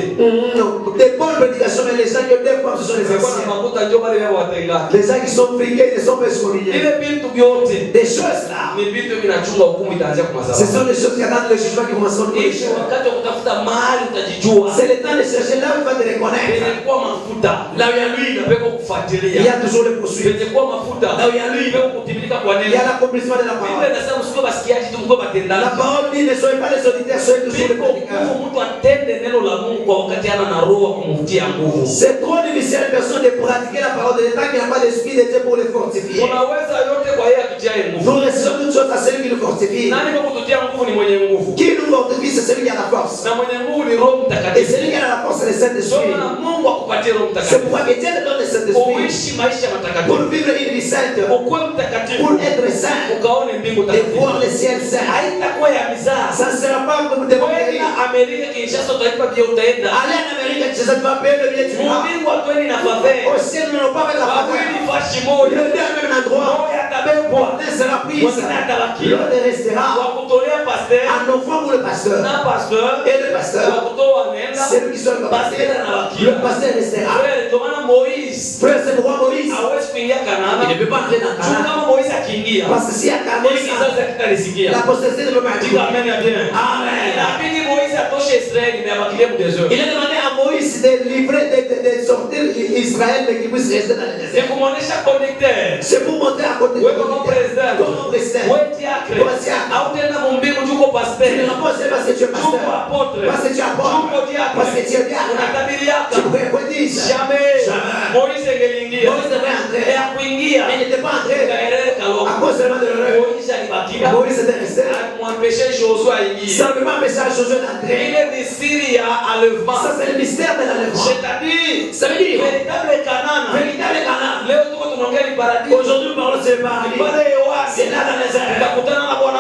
des bonnes prédications, mais les gens qui ont des femmes, ce sont les balikuwa na anciens. makuta ndio wale wao watenga, Les gens qui sont friqués, ils ne sont pas escoliers. ile vitu vyote Des choses là, ni vitu vinachunga hukumu itaanzia kwa ce madhabahu. sont des choses qui attendent le jugement qui commenceront pour les Hicho choses. wakati wa kutafuta mahali utajijua, C'est le temps de chercher là où il va te reconnaître. penye kuwa mafuta Là où il y a l'huile, peko il y kufuatilia, a toujours le poursuite. penye kuwa mafuta Là où il y a l'huile, peko kutimilika kwa il y a neno. l'accomplissement de la Biblia parole. inasema msikuwe basikiaji tu, mkuwe La watendaji. parole dit ne soyez pas les auditeurs, soyez toujours les Peko prédicateurs. nguvu mtu atende neno la Mungu kwa wakati ana na roho wa kumtia nguvu. C'est trop difficile à une personne de pratiquer la parole de l'État qui n'a pas l'esprit de Dieu pour les fortifier. Tunaweza yote kwa yeye akitiaye nguvu. Nous recevons toutes choses à celui qui nous fortifie. Nani kwa kututia nguvu ni mwenye nguvu, Qui nous fortifie, c'est celui qui a la force. na mwenye nguvu ni Roho Et Mtakatifu. celui qui a la force, c'est le Ndio Saint-Esprit. maana Mungu akupatie Roho C'est Mtakatifu, pourquoi que Dieu te donne le Saint-Esprit. uishi maisha Pour matakatifu, vivre une vie sainte, ukuwe mtakatifu, pour être saint, ukaone mbingu et takatifu. voir le ciel saint. Haitakuwa ya mizaa. Ça ne sera pas comme des moqueries. Kwenda Amerika Kinshasa utalipa vile utaenda. Aller en Amérique, tu sais, tu vas payer le billet, tu vas. Mbingu atweni na faveur. Au ciel, nous n'allons pas avec la Wawili faveur. fashi Le moja. deux à même endroit. Moja atabebwa. L'un sera pris, Mwingine atabakia. l'autre restera. Wa kutolea pasteur En offrant pour le pasteur. na pasteur. Et le Wa pasteur, kutoa nenda. c'est lui qui soit le pasteur. Pasteur anabakia. Le pasteur restera. Frère, ndio maana Moïse Frère, c'est le roi Moïse. hawezi kuingia Il ne Kanaani. peut pas entrer dans Juu Canaan. kama Moïse akiingia, Parce que si à hii Canaan, kizazi hakitalisikia. la postérité ne peut pas Diga être. amen ya bien. Amen. Inabidi Moïse atoshe Israeli na abakilie mu desert. Il a demandé à Moïse de livrer, de sortir Israël, mais qu'il puisse rester dans le Ni désert. kumuonesha connecteur. C'est pour montrer à côté de Wewe kama president, Comme président. wewe diacre, Wewe diacre. au tena mumbingu juko Tu ne pasteur, réponds pas parce que tu es juko pasteur. apôtre, Parce que tu es apôtre. juko diacre, Parce que tu es diacre. unatabiriaka. Tu préconises. Jamais. Jamais. Moïse angeliingia. Moïse devait entrer. Ya kuingia. Mais il n'était pas entré. Kaeleka À loko. cause seulement de l'erreur. Moïse alibakia. Moïse était resté. Alimwempesha Joshua aingie. Simplement message Josué d'entrer. Ile ni siri ya enlèvement. Ça, c'est le mystère de l'enlèvement. C'est-à-dire, Ça veut dire, véritable Canaan. véritable Canaan. Leo tuko tunaongea ni paradis. Aujourd'hui, nous parlons de ce paradis. Pale Yohana. C'est là dans les airs. Tutakutana na Bwana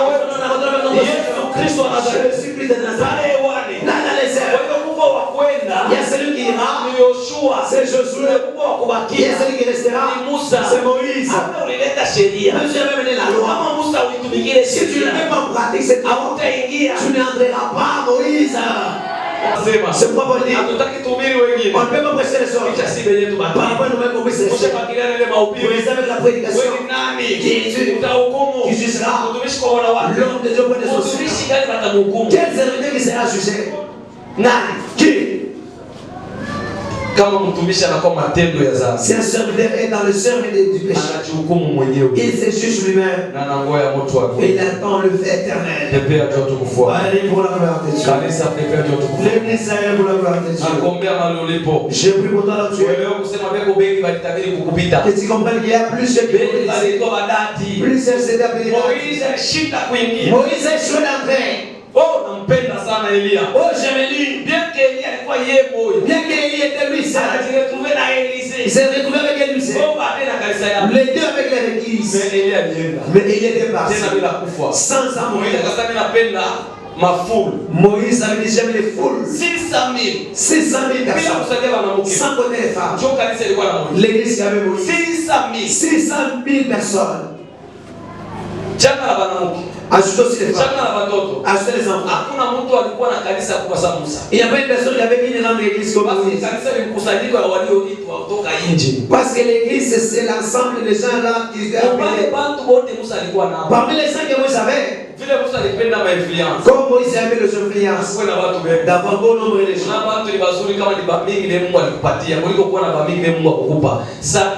Yesu Kristo wa Nazareti. Jésus-Christ de Nazareth. Là dans les airs. Il y a celui qui ira. C'est Josué. Il y a celui qui restera. C'est Moïse. Même si j'avais mené la loi. Si tu ne mets pas en pratique cette loi, tu n'entreras pas Moïse. C'est pas bon dire. On ne peut pas presser les autres. Par rapport à nous-mêmes, on peut presser les autres. Vous les avez la prédication. Qui jugera l'homme de Dieu pour des sociétés. Quel serviteur qui sera jugé? Nani? Qui? Kama mtumishi anakuwa matendo ya dhambi. Si un serviteur est dans le service du péché, anajihukumu mwenyewe. il se juge lui-même. Na anangoja moto wa Et il attend le feu éternel. Pepea tu tukufu. Allez pour la gloire de Dieu. Kanisa pepea tu tukufu. L'église est pour la gloire de Dieu. Nakuombea mahali ulipo. Je prie pour toi là où tu es. Wewe kusema beko bengi balitabiri kukupita. Et tu comprends qu'il y a plusieurs Bengi balitoa badati. plusieurs étapes. Moïse alishinda kuingia. Moïse a échoué d'entrer. Oh, nampenda sana Elia. Oh, j'aime lui. Bien que Elia alikuwa yeye moyo. Bien qu'il était lui seul. Anajiretrouver na Élisée. Il s'est retrouvé avec Élisée. Oh, baadaye na kanisa yake. Les deux avec l'église. Mais Elia alienda. Mais il était parti. Tena bila kufa. Sans Moïse mourir. akasema mimi napenda mafulu. Moïse avait dit j'aime les foules. 600,000. 600,000 Bila personnes. kusaidia wanawake. Sans compter les femmes. Njoo kanisa ilikuwa na Moïse. L'église qui avait Moïse. 600,000. 600,000 personnes. Jana la wanawake. Ajoute aussi les femmes. Jana la watoto. Ajoute les enfants. Hakuna mtu alikuwa na kanisa kwa sababu Musa. Il n'y a pas une personne qui avait mis dans l'église comme Basi Moïse. kanisa ni mkusanyiko wa walioitwa kutoka nje. Parce que l'église, c'est l'ensemble des gens là qui étaient Wale appelés. bantu wote Musa alikuwa nao. Parmi les gens que Moïse avait, Vile Musa alipenda ma-influence. comme Moïse avait les influences, Kuwe na watu wengi. d'avoir bon nombre de gens. Na watu ni wazuri kama ni bamingi ile Mungu alikupatia kuliko kuwa na bamingi ile Mungu akukupa. Sasa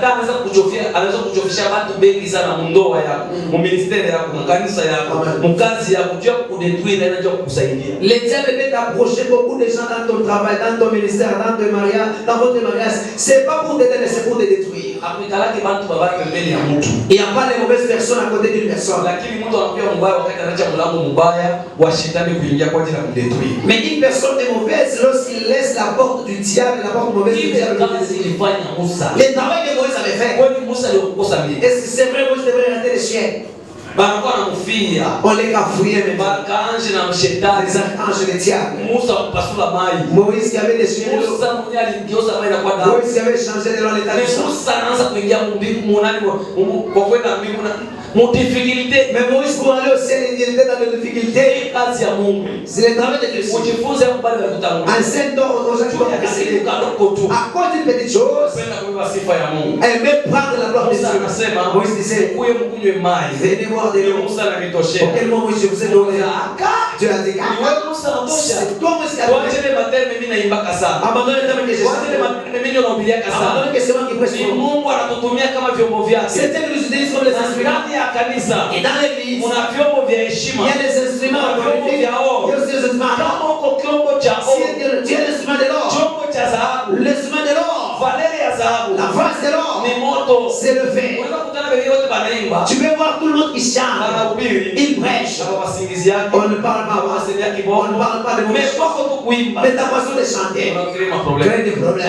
anaweza kuchofisha watu wengi sana mundoa yako, mu ministeri yako, mu kanisa yako, mu kazi yako, kujua kudetruire na inajua kukusaidia. Les diables peuvent approcher beaucoup de gens dans ton travail, dans ton ministère, dans ton mariage, dans votre mariage. C'est pas pour t'aider, mais c'est pour te détruire. Akuikalaki bantu babaki pembeni ya mtu. Il n'y a pas les mauvaises personnes à côté d'une personne. Lakini mtu anakuwa mbaya wakati anaacha mlango mbaya wa shetani kuingia kwa ajili ya kudetruire. Mais une personne est mauvaise lorsqu'il laisse la porte du diable, la porte mauvaise du diable. Le travail que Moïse avait fait. Est-ce que c'est vrai que Moïse devrait rater les chiens? On les cafouillait maintenant. Les archanges, les diables. Moïse qui avait des chiens. Moïse qui avait changé de l'eau l'état du sang. Mais Moïse pour aller au ciel, il était dans les difficultés. C'est le travail de Christ. Enseigne donc aux gens qui vont précéder. À cause d'une petite chose, elle veut prendre la gloire de Dieu. Moïse disait, venez voir de l'eau. Auquel moment Moïse vous ai donné. Dieu a dit, c'est toi Moïse qui a donné. Abandonne le terme que j'ai abandonne que c'est moi qui prêche. C'est elle qui nous utilise comme les instruments. Et dans l'église, il y a des instruments glorifiques. Il y a aussi des instruments. Si tu as l'instrument de l'or, l'instrument de l'or, la vase de l'or, c'est le fait. Tu peux voir tout le monde qui chante, il prêche. On ne parle pas, on ne parle pas de mauvais choses. Mais ta façon de chanter crée des problèmes.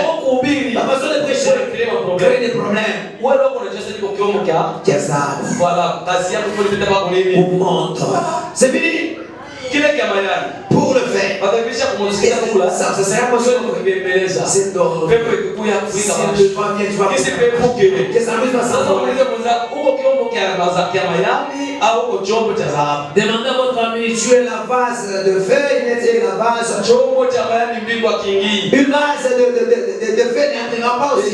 Ta façon de prêcher crée des problèmes. Qu'est-ce ça? Voilà, Pour montre. C'est fini. Pour le faire. Ça sert à quoi? C'est d'or. Si le doigt vient, tu vas. Qu'est-ce que ça veut dire? Demandez à votre ami, tu es la vase de feu, il était la vase. Une vase de feu n'entrera pas au ciel.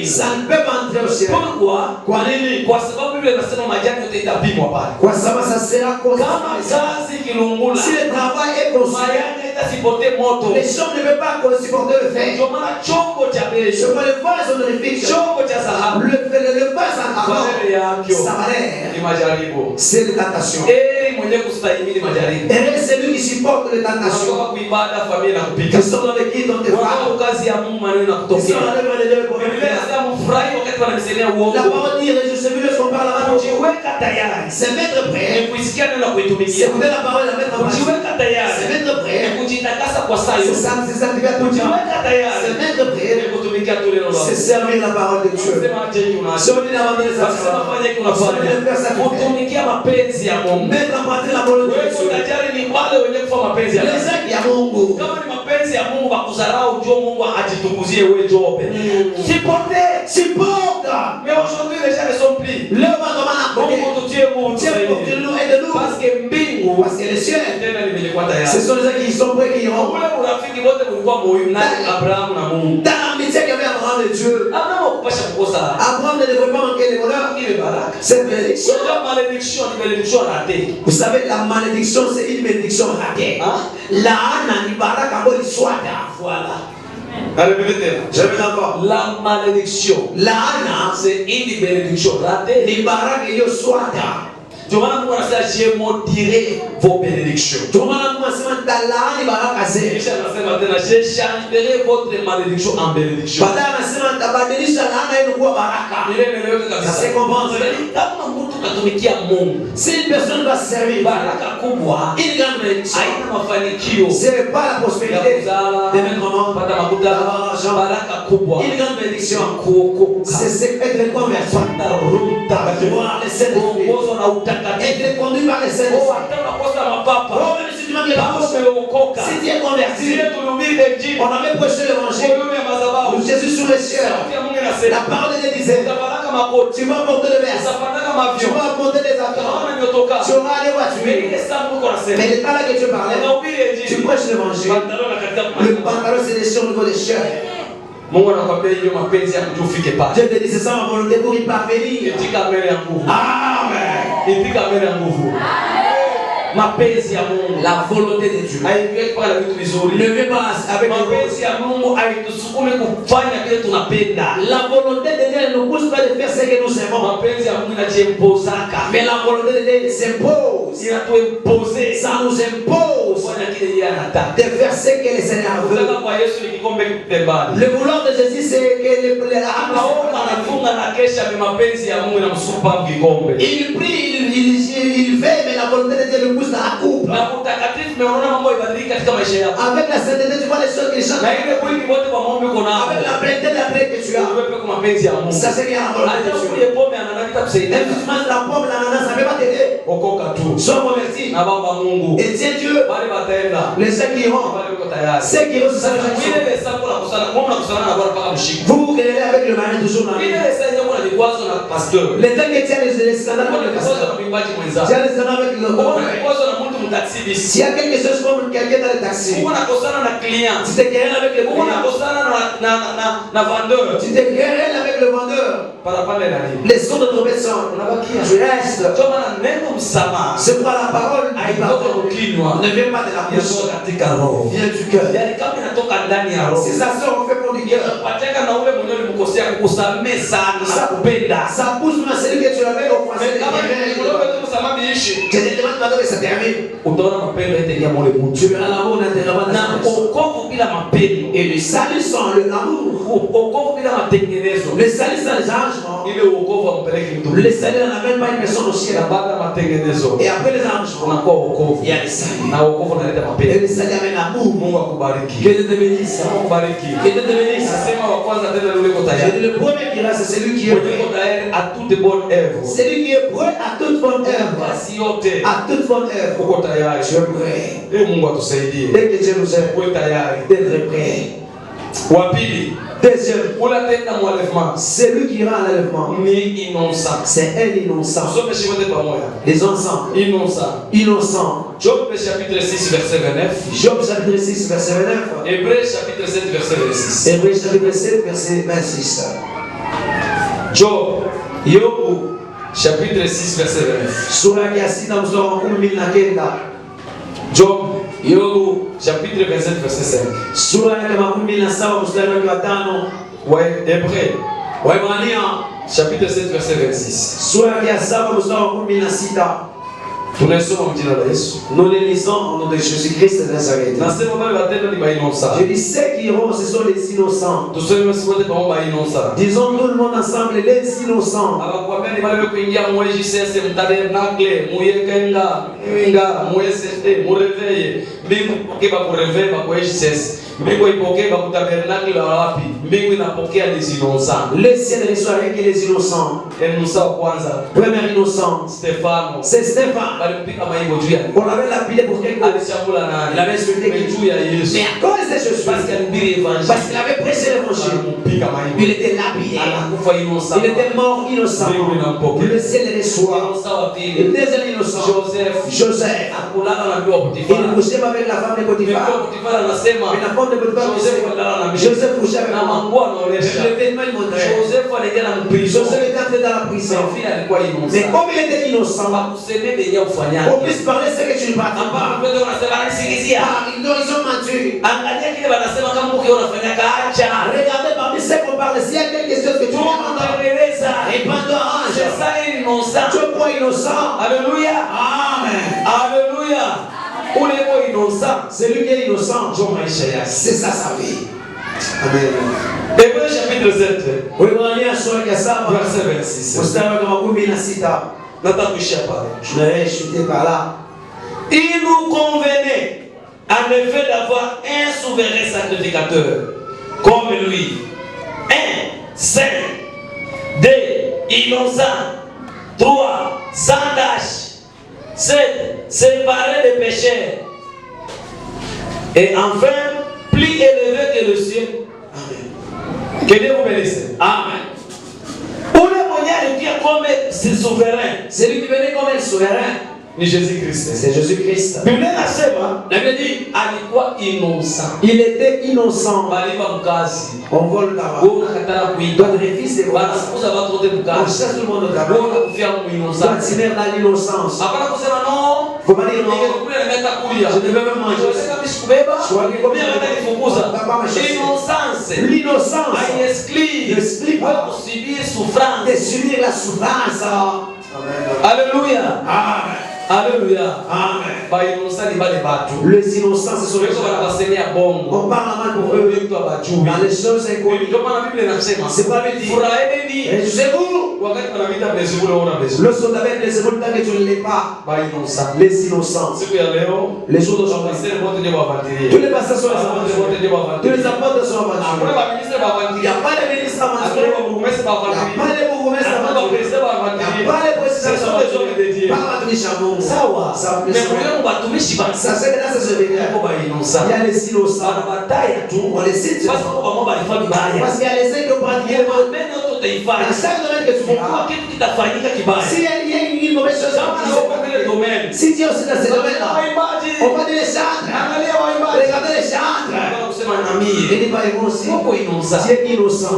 Ça ne peut pas entrer au ciel. Pourquoi? Kwa sababu Biblia inasema majani yote itapimwa pale. Kwa sababu ça sera comme Kama kazi kilungula. si le travail est consumé, Majani itasipote moto. les hommes ne peuvent pas supporter le fait. Ndio maana chombo cha Je besho, vois le vase honorifique, chombo cha dhahabu, le vase en argent, valele yake ça valait. ni majaribu. C'est les tentations. Heri mwenye kustahimili majaribu. Et c'est lui qui supporte les tentations. Unatoka kuibada familia na kupika. Qui sont dans le guide, dans tes Unatoka femmes. kazi ya Mungu maneno Qui sont yanakutokea. dans l'œuvre de Dieu pour Biblia faire. inasema mfurahi wakati wanamsemea La uongo. parole dit, je sais plus qu'on parle là-bas. Kujiweka tayari. C'est mettre prêt. Ni kuisikia neno na kuitumikia. C'est écouter la parole et la mettre en pratique. Kujiweka tayari. C'est mettre Ni prêt. kujitakasa C'est ça qui va tout dire. C'est mettre prêt. C'est servir la parole de Dieu. C'est venir d'abandonner sa foi. C'est venir faire sa foi. Mettre en pratique la volonté de Dieu. Les gens qui a Mungu. Supporte. Mais aujourd'hui les gens ne sont plus. Parce que les cieux, ce sont les gens qui sont prêts qui iront. Dans l'amitié qu'il y avait Abraham et Dieu, Abraham ne devrait pas manquer les bonheurs. C'est bénédiction. Vous savez, la malédiction, c'est une bénédiction ratée. Voilà. Je vais encore. La malédiction, c'est une bénédiction ratée. Je maudirai vos bénédictions. Je changerai votre malédiction en bénédiction. Si une personne va servir, c'est pas la prospérité de mettre en une grande bénédiction. C'est être converti. Voir les scènes être conduit par les scènes. Même si tu manques les paroles, si tu es converti, on avait prêché l'évangile. Jésus sur les cieux. La parole de disait, tu vas porter le verset, tu vas porter des avions, tu auras des voitures. Mais le temps là que tu parlais, tu prêches l'évangile. Le pantalon c'est des cieux au niveau des cieux. Dieu te dit c'est ça ma volonté pour y parvenir. Amen. La volonté de Dieu. Ne viens pas avec la volonté de Dieu ne nous pousse pas de faire ce que nous aimons. Mais la volonté de Dieu s'impose. Ça nous impose de faire ce que le Seigneur veut. Le vouloir de Jésus c'est que il prie, il veille, mais la volonté de Dieu le pousse à la coupe. Avec la sainteté, tu vois les choses qui changent. Avec la pleine de la paix que tu as. Ça c'est bien la volonté de Dieu. Même si tu manges la pomme, l'ananas, ça ne peut pas t'aider. Sois converti. Et tiens Dieu. Les gens qui iront. Ceux qui iront, c'est ça le vous vous guérez avec le mari toujours. Les gens qui tiennent les scandales avec le pasteur. Tiens les scandales avec le s'il y a quelque chose comme quelqu'un dans le taxi, tu te querelles avec le client, tu te querelles avec le vendeur. Les sons de trompette sont, tu restes. C'est pour la parole ne vient pas de la bouche, vient du cœur. Si ça sort, on fait pour du cœur. Ça pousse mais celui que tu avais au français. Je te demande pas que ça termine. Tu verras l'amour et le salut sans l'amour. Le salut sans les anges. Le salut n'amène pas une personne au ciel. Et après les anges, il y a le salut. Et le salut amène l'amour. Que Dieu te bénisse. Que Dieu te bénisse. J'ai dit le premier qui reste, c'est celui qui est prêt à toute bonne œuvre. Celui qui est prêt à toute bonne œuvre. À toute bonne œuvre. Je suis prêt. Dès que Dieu nous aide, d'être prêt. Deuxième, c'est lui qui ira à l'enlèvement. C'est un innocent. Les innocents. Innocent. Job chapitre 6 verset 29. Job chapitre 6 verset 29. Hébreux chapitre 7 verset 26. Hébreux chapitre 7 verset 26. Job chapitre 6 verset 29. Sura ya sita mstari wa 10 Job chapitre 27 verset 5. Sura ya 17 mstari wa 5. Ouais, Hébreux. Waebrania chapitre 7 verset 26. Sura ya 7 mstari wa 16. Nous les lisons au nom de Jésus-Christ de Nazareth. Je dis ceux qui diront ce sont les innocents. Disons tout le monde ensemble les innocents. Le ciel reçoit avec les innocents. Premier innocent, c'est Stéphane. On l'avait lapidé pour quelque chose. Il avait souhaité quelque chose. Mais à cause de ce chose, parce qu'il avait prêché l'évangile, il était lapidé. Il était mort innocent. Le ciel reçoit. Le deuxième innocent, Joseph. Il couchait avec la femme de Potiphar. Mais la femme de Potiphar, Joseph couchait avec la maman. L'événement est montré. Joseph était entré dans la prison. Mais comme il était innocent, on puisse parler ce que tu ne pratiques pas. Ils ont menti. Regardez parmi ce qu'on parle. S'il y a quelque chose que tu n'as et pas d'orange. Tu es quoi innocent? Alléluia. Amen. Alléluia. Celui qui est innocent, c'est ça sa vie. Amen. Hébreux chapitre 7. Verset 26. Il nous convenait en effet d'avoir un souverain sacrificateur comme lui. 1. Saint. 2. Innocent. 3. Sans tache. 7. Séparé des pécheurs. Et enfin, plus élevé que le ciel. Amen. Que Dieu vous bénisse. Amen. Pour le moyen de Dieu comme c'est souverain. C'est lui qui venait comme un souverain. Ni Jésus-Christ. C'est Jésus-Christ. La Bible dit, innocent. Il était innocent. On vole là-bas. On refuse de voir. On cherche tout le monde là-bas. On continue dans l'innocence. Faut pas dire non. Je ne veux même manger. L'innocence. Il exclut pas de subir la souffrance. Alléluia. Amen. Alléluia. Amen. Les innocents, ce sont les gens. On parle pour eux dans les choses inconnues. C'est pas le dire. Réjouissez-vous. Lorsqu'on avait les émotions que tu ne l'es pas. Les innocents. Les jours d'aujourd'hui. Tous les pasteurs sont aventurés. Tous les apôtres sont aventurés. Il n'y a pas de ministre aventuré. Il n'y a pas de bourgmestre aventuré. Il n'y a pas de président aventuré. Sawa. Ça c'est que dans ce il y a les innocents. On les cite. Parce qu'il y a les uns qui ont pratiqué. Dans chaque domaine que tu fais. S'il y a une mauvaise chose, si tu es aussi dans ce domaine-là, on va dire les chantres. Regardez les chantres. Il n'est pas innocent. Tu es innocent.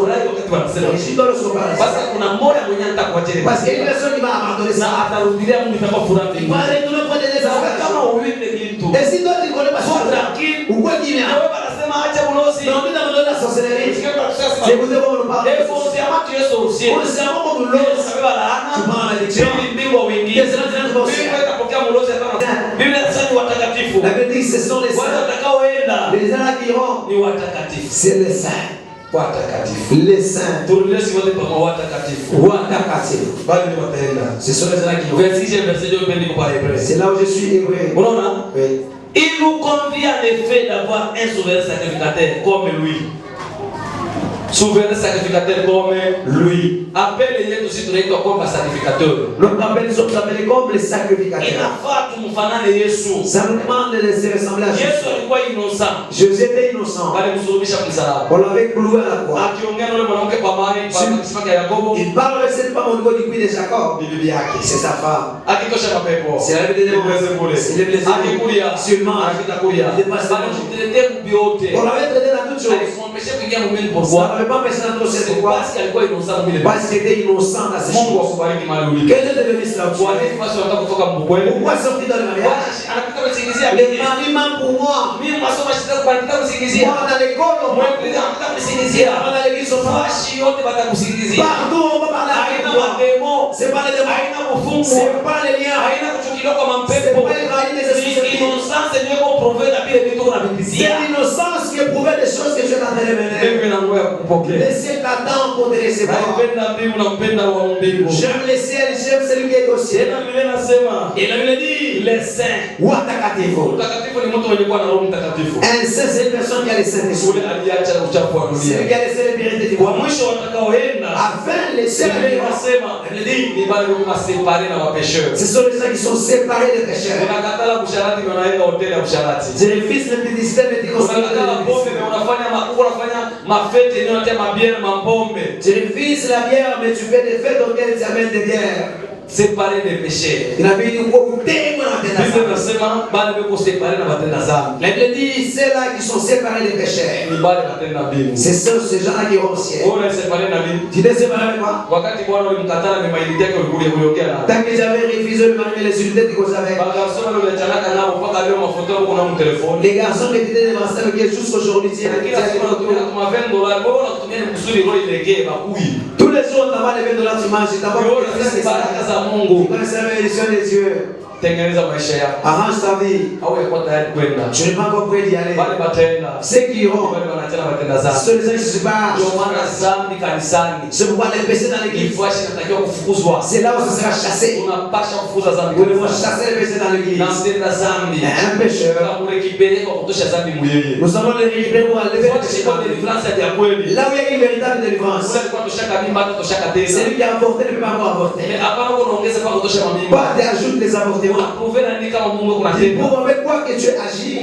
Parce qu'il y a une personne qui va abandonner ça. Il va retourner près des esclaves. Et si toi tu ne connais pas ça, ou quoi qu'il y a, mais on dit d'abandonner la sorcellerie. C'est vous devez vous parler. Consciemment comme l'autre, tu prends la malédiction. La Bible dit ce sont les saints. Les gens qui iront, c'est les saints. Les saints. Ce sont les gens qui iront. C'est là où je suis hébreu. Oui. Il nous convient en effet d'avoir un souverain sacrificateur comme lui. Souverain sacrificateur comme lui. Appelle-les aussi comme sacrificateur. L'autre appelle les autres appelés comme les sacrificateurs. Ça nous demande de se ressembler à Jésus. Jésus était innocent. On l'avait cloué à la croix. Il parle de cette femme au niveau du puits de Jacob. C'est sa femme. C'est la vie de démons. Il est blessé. Sûrement. On l'avait traité dans toutes choses. Ça n'avait pas empêché d'entrer au ciel. Pourquoi? Parce qu'il était innocent dans ces choses. Quel est le ministre là? Pourquoi sortir dans le mariage? Les maris mentent pour moi. Moi dans l'école, on dans l'église, on partout on va parler avec moi. C'est pas les démons. C'est pas les liens. C'est pas les rails des esprits. C'est l'innocence qui est Éprouvez les choses que Dieu est en train de mener. Laissez t'attendre pour te recevoir. J'aime le ciel, j'aime celui qui est au ciel. Et la Bible dit, les saints. Un saint, c'est une personne qui a les saints. Celui qui a laissé les vérités du monde. Afin de laisser la vérité. Ce sont les gens qui sont séparés des pécheurs. Je refuse le petit système de tu refuses la bière, mais tu fais des fêtes auxquelles tu amènes des bières. Séparés des péchés. La Bible dit ceux-là qui sont séparés des péchés. C'est ces gens-là qui vont au ciel. Tu t'es séparé avec moi? Tant que j'avais refusé de marier les unités que vous avez. Les garçons qui étaient dévastatés jusqu'aujourd'hui. Tous les jours, tu vas lever $20, tu manges. Tu vas Mungu. Des yeux. Arrange ta vie. Je n'ai pas encore prêt d'y aller. Ceux qui iront, ceux les gens qui se séparent. C'est pourquoi les péchés dans l'église. C'est là où ce sera chassé. Nous devons chasser les péchés dans l'église. Un pécheur. Nous allons les récupérer pour enlever les péchés. Là où il y a une véritable délivrance. C'est lui qui a avorté, ne peut pas avoir avorté. Pas d'ajoute les avortements. Pour avec quoi que tu agis,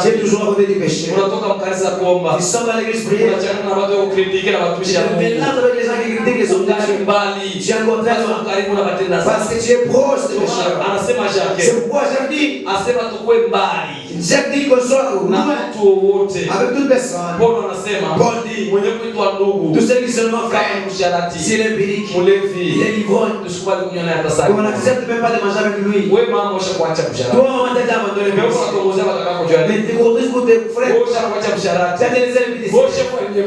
j'ai toujours à côté du péché. Ils sont dans l'église prière. Maintenant avec les gens qui critiquent les autres, tu as rencontré parce que tu es proche des pécheurs. C'est pourquoi Jacques dit qu'on soit loin avec toute personne. Paul dit tout ce qui seulement frère, s'il est bénique, il est ivrogne, on n'accepte même pas de manger avec lui. Toi, on t'a déjà abandonné. Mais tu conduis pour tes frères. Tu as laissé le ministère. Le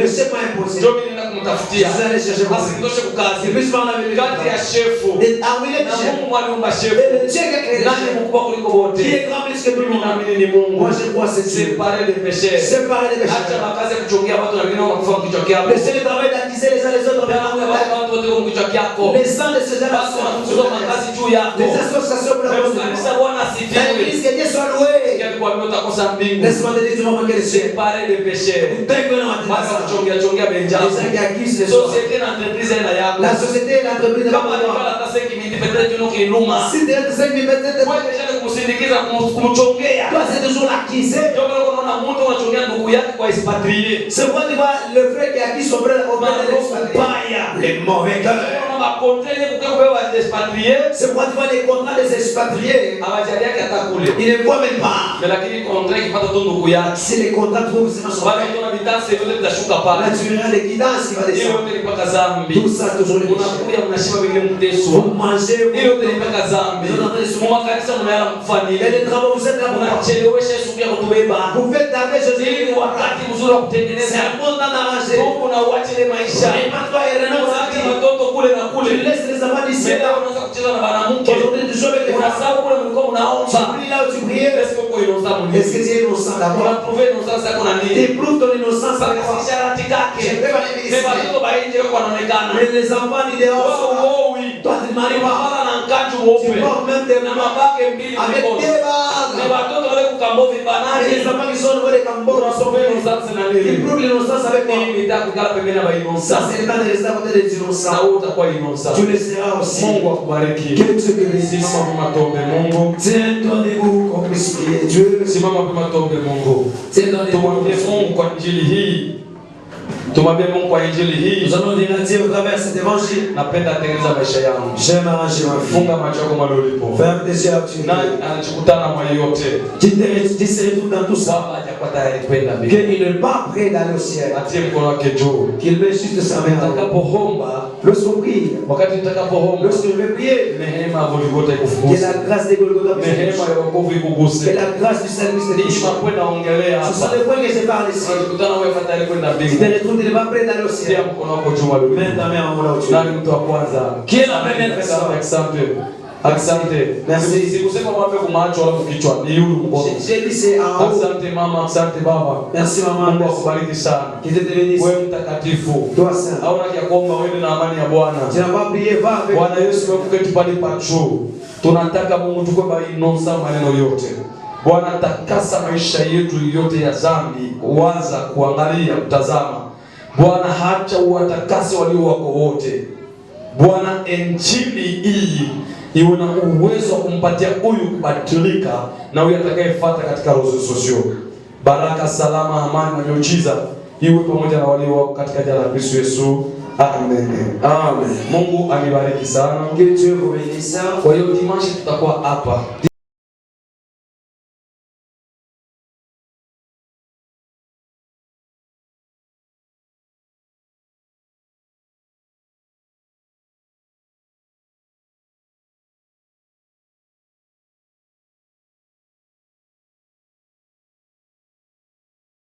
chef m'a imposé. Je suis allé chercher pour lui. C'est plus par la vérité. Et le Dieu qui a créé qui est grand plus que tout le monde. Moi je crois c'est séparer les péchés. Séparer les péchés. Laissez le travail d'acquiser les uns les autres. Les sangs de ces gens-là sont les associations pour la l'église que Dieu soit loué. Laisse-moi te dire, tu vas manquer le ciel. Séparer les péchés. Les gens qui accusent les autres. La société et l'entreprise de la si tu es 5 000 peut-être toi c'est toujours l'acquisé. C'est pourquoi tu vois le frère qui acquis son frère au bas de l'expatrié. Les mauvais cœurs. C'est pourquoi tu vois les contrats des expatriés. Il ne voit même pas. Si les contrats trouvent c'est la tuerie des guidances qui va descendre. Tout ça toujours les péchés. Vous mangez, vous et les travaux vous êtes là pour vous faites d'arrêt Jésus. C'est un monde d'arranger. Tu laisses les amants d'ici là. Aujourd'hui tu joues avec les femmes. Tu pries là où tu priais. Est-ce que tu es innocent d'abord? Éprouve ton innocence avec moi. Mais les enfants du dehors sont là. Toi tu ne maries pas. Tu portes même tes mains avec des bagues. Et les enfants qui sont au niveau des Cambodges ils prouvent l'innocence avec moi. Ça c'est le temps de rester à côté des innocents. Tu le seras aussi. Que Dieu te bénisse. Tiens-toi debout qu'on puisse prier Dieu. Tiens-toi debout. Nous allons dire à Dieu au travers cet évangile. J'aime arranger ma vie. Ferme tes yeux qu'il se retrouve dans tout ça. Qu'il n'est pas prêt d'aller au ciel. Qu'il veut juste sa main. Lorsqu'on prie, lorsqu'on veut prier, que la grâce de Golgotha puisse que la grâce du salut puisse. Ce sont les points que je parle ici. Tu te retrouves, tu n'es pas prêt d'aller au ciel. Mets ta main en moi là où tu es. Qui est la première personne? Asante. Merci. Sikusema wape kumacho wala kichwa. Ni yule mkono. J'ai dit c'est en haut. Asante mama, asante baba. Merci maman. Mungu akubariki sana. Qu'il te bénisse. Wewe mtakatifu. Toi saint. Hauna kia kuomba wewe na amani ya Bwana. Tu n'as pas prié, va avec. Bwana Yesu wewe kuketi pale pa juu. Tunataka Mungu tukwe bainosa maneno yote. Bwana takasa maisha yetu yote ya dhambi, kuanza kuangalia, kutazama. Bwana hacha uwatakase walio wako wote. Bwana injili hii iwe na uwezo wa kumpatia huyu kubadilika na huyu atakayefuata katika roho sosio. Baraka, salama, amani na miujiza iwe pamoja na walio wako katika jina la Kristo Yesu. Amen. Amen. Mungu anibariki sana. Que Dieu vous bénisse. Kwa hiyo dimanche tutakuwa hapa.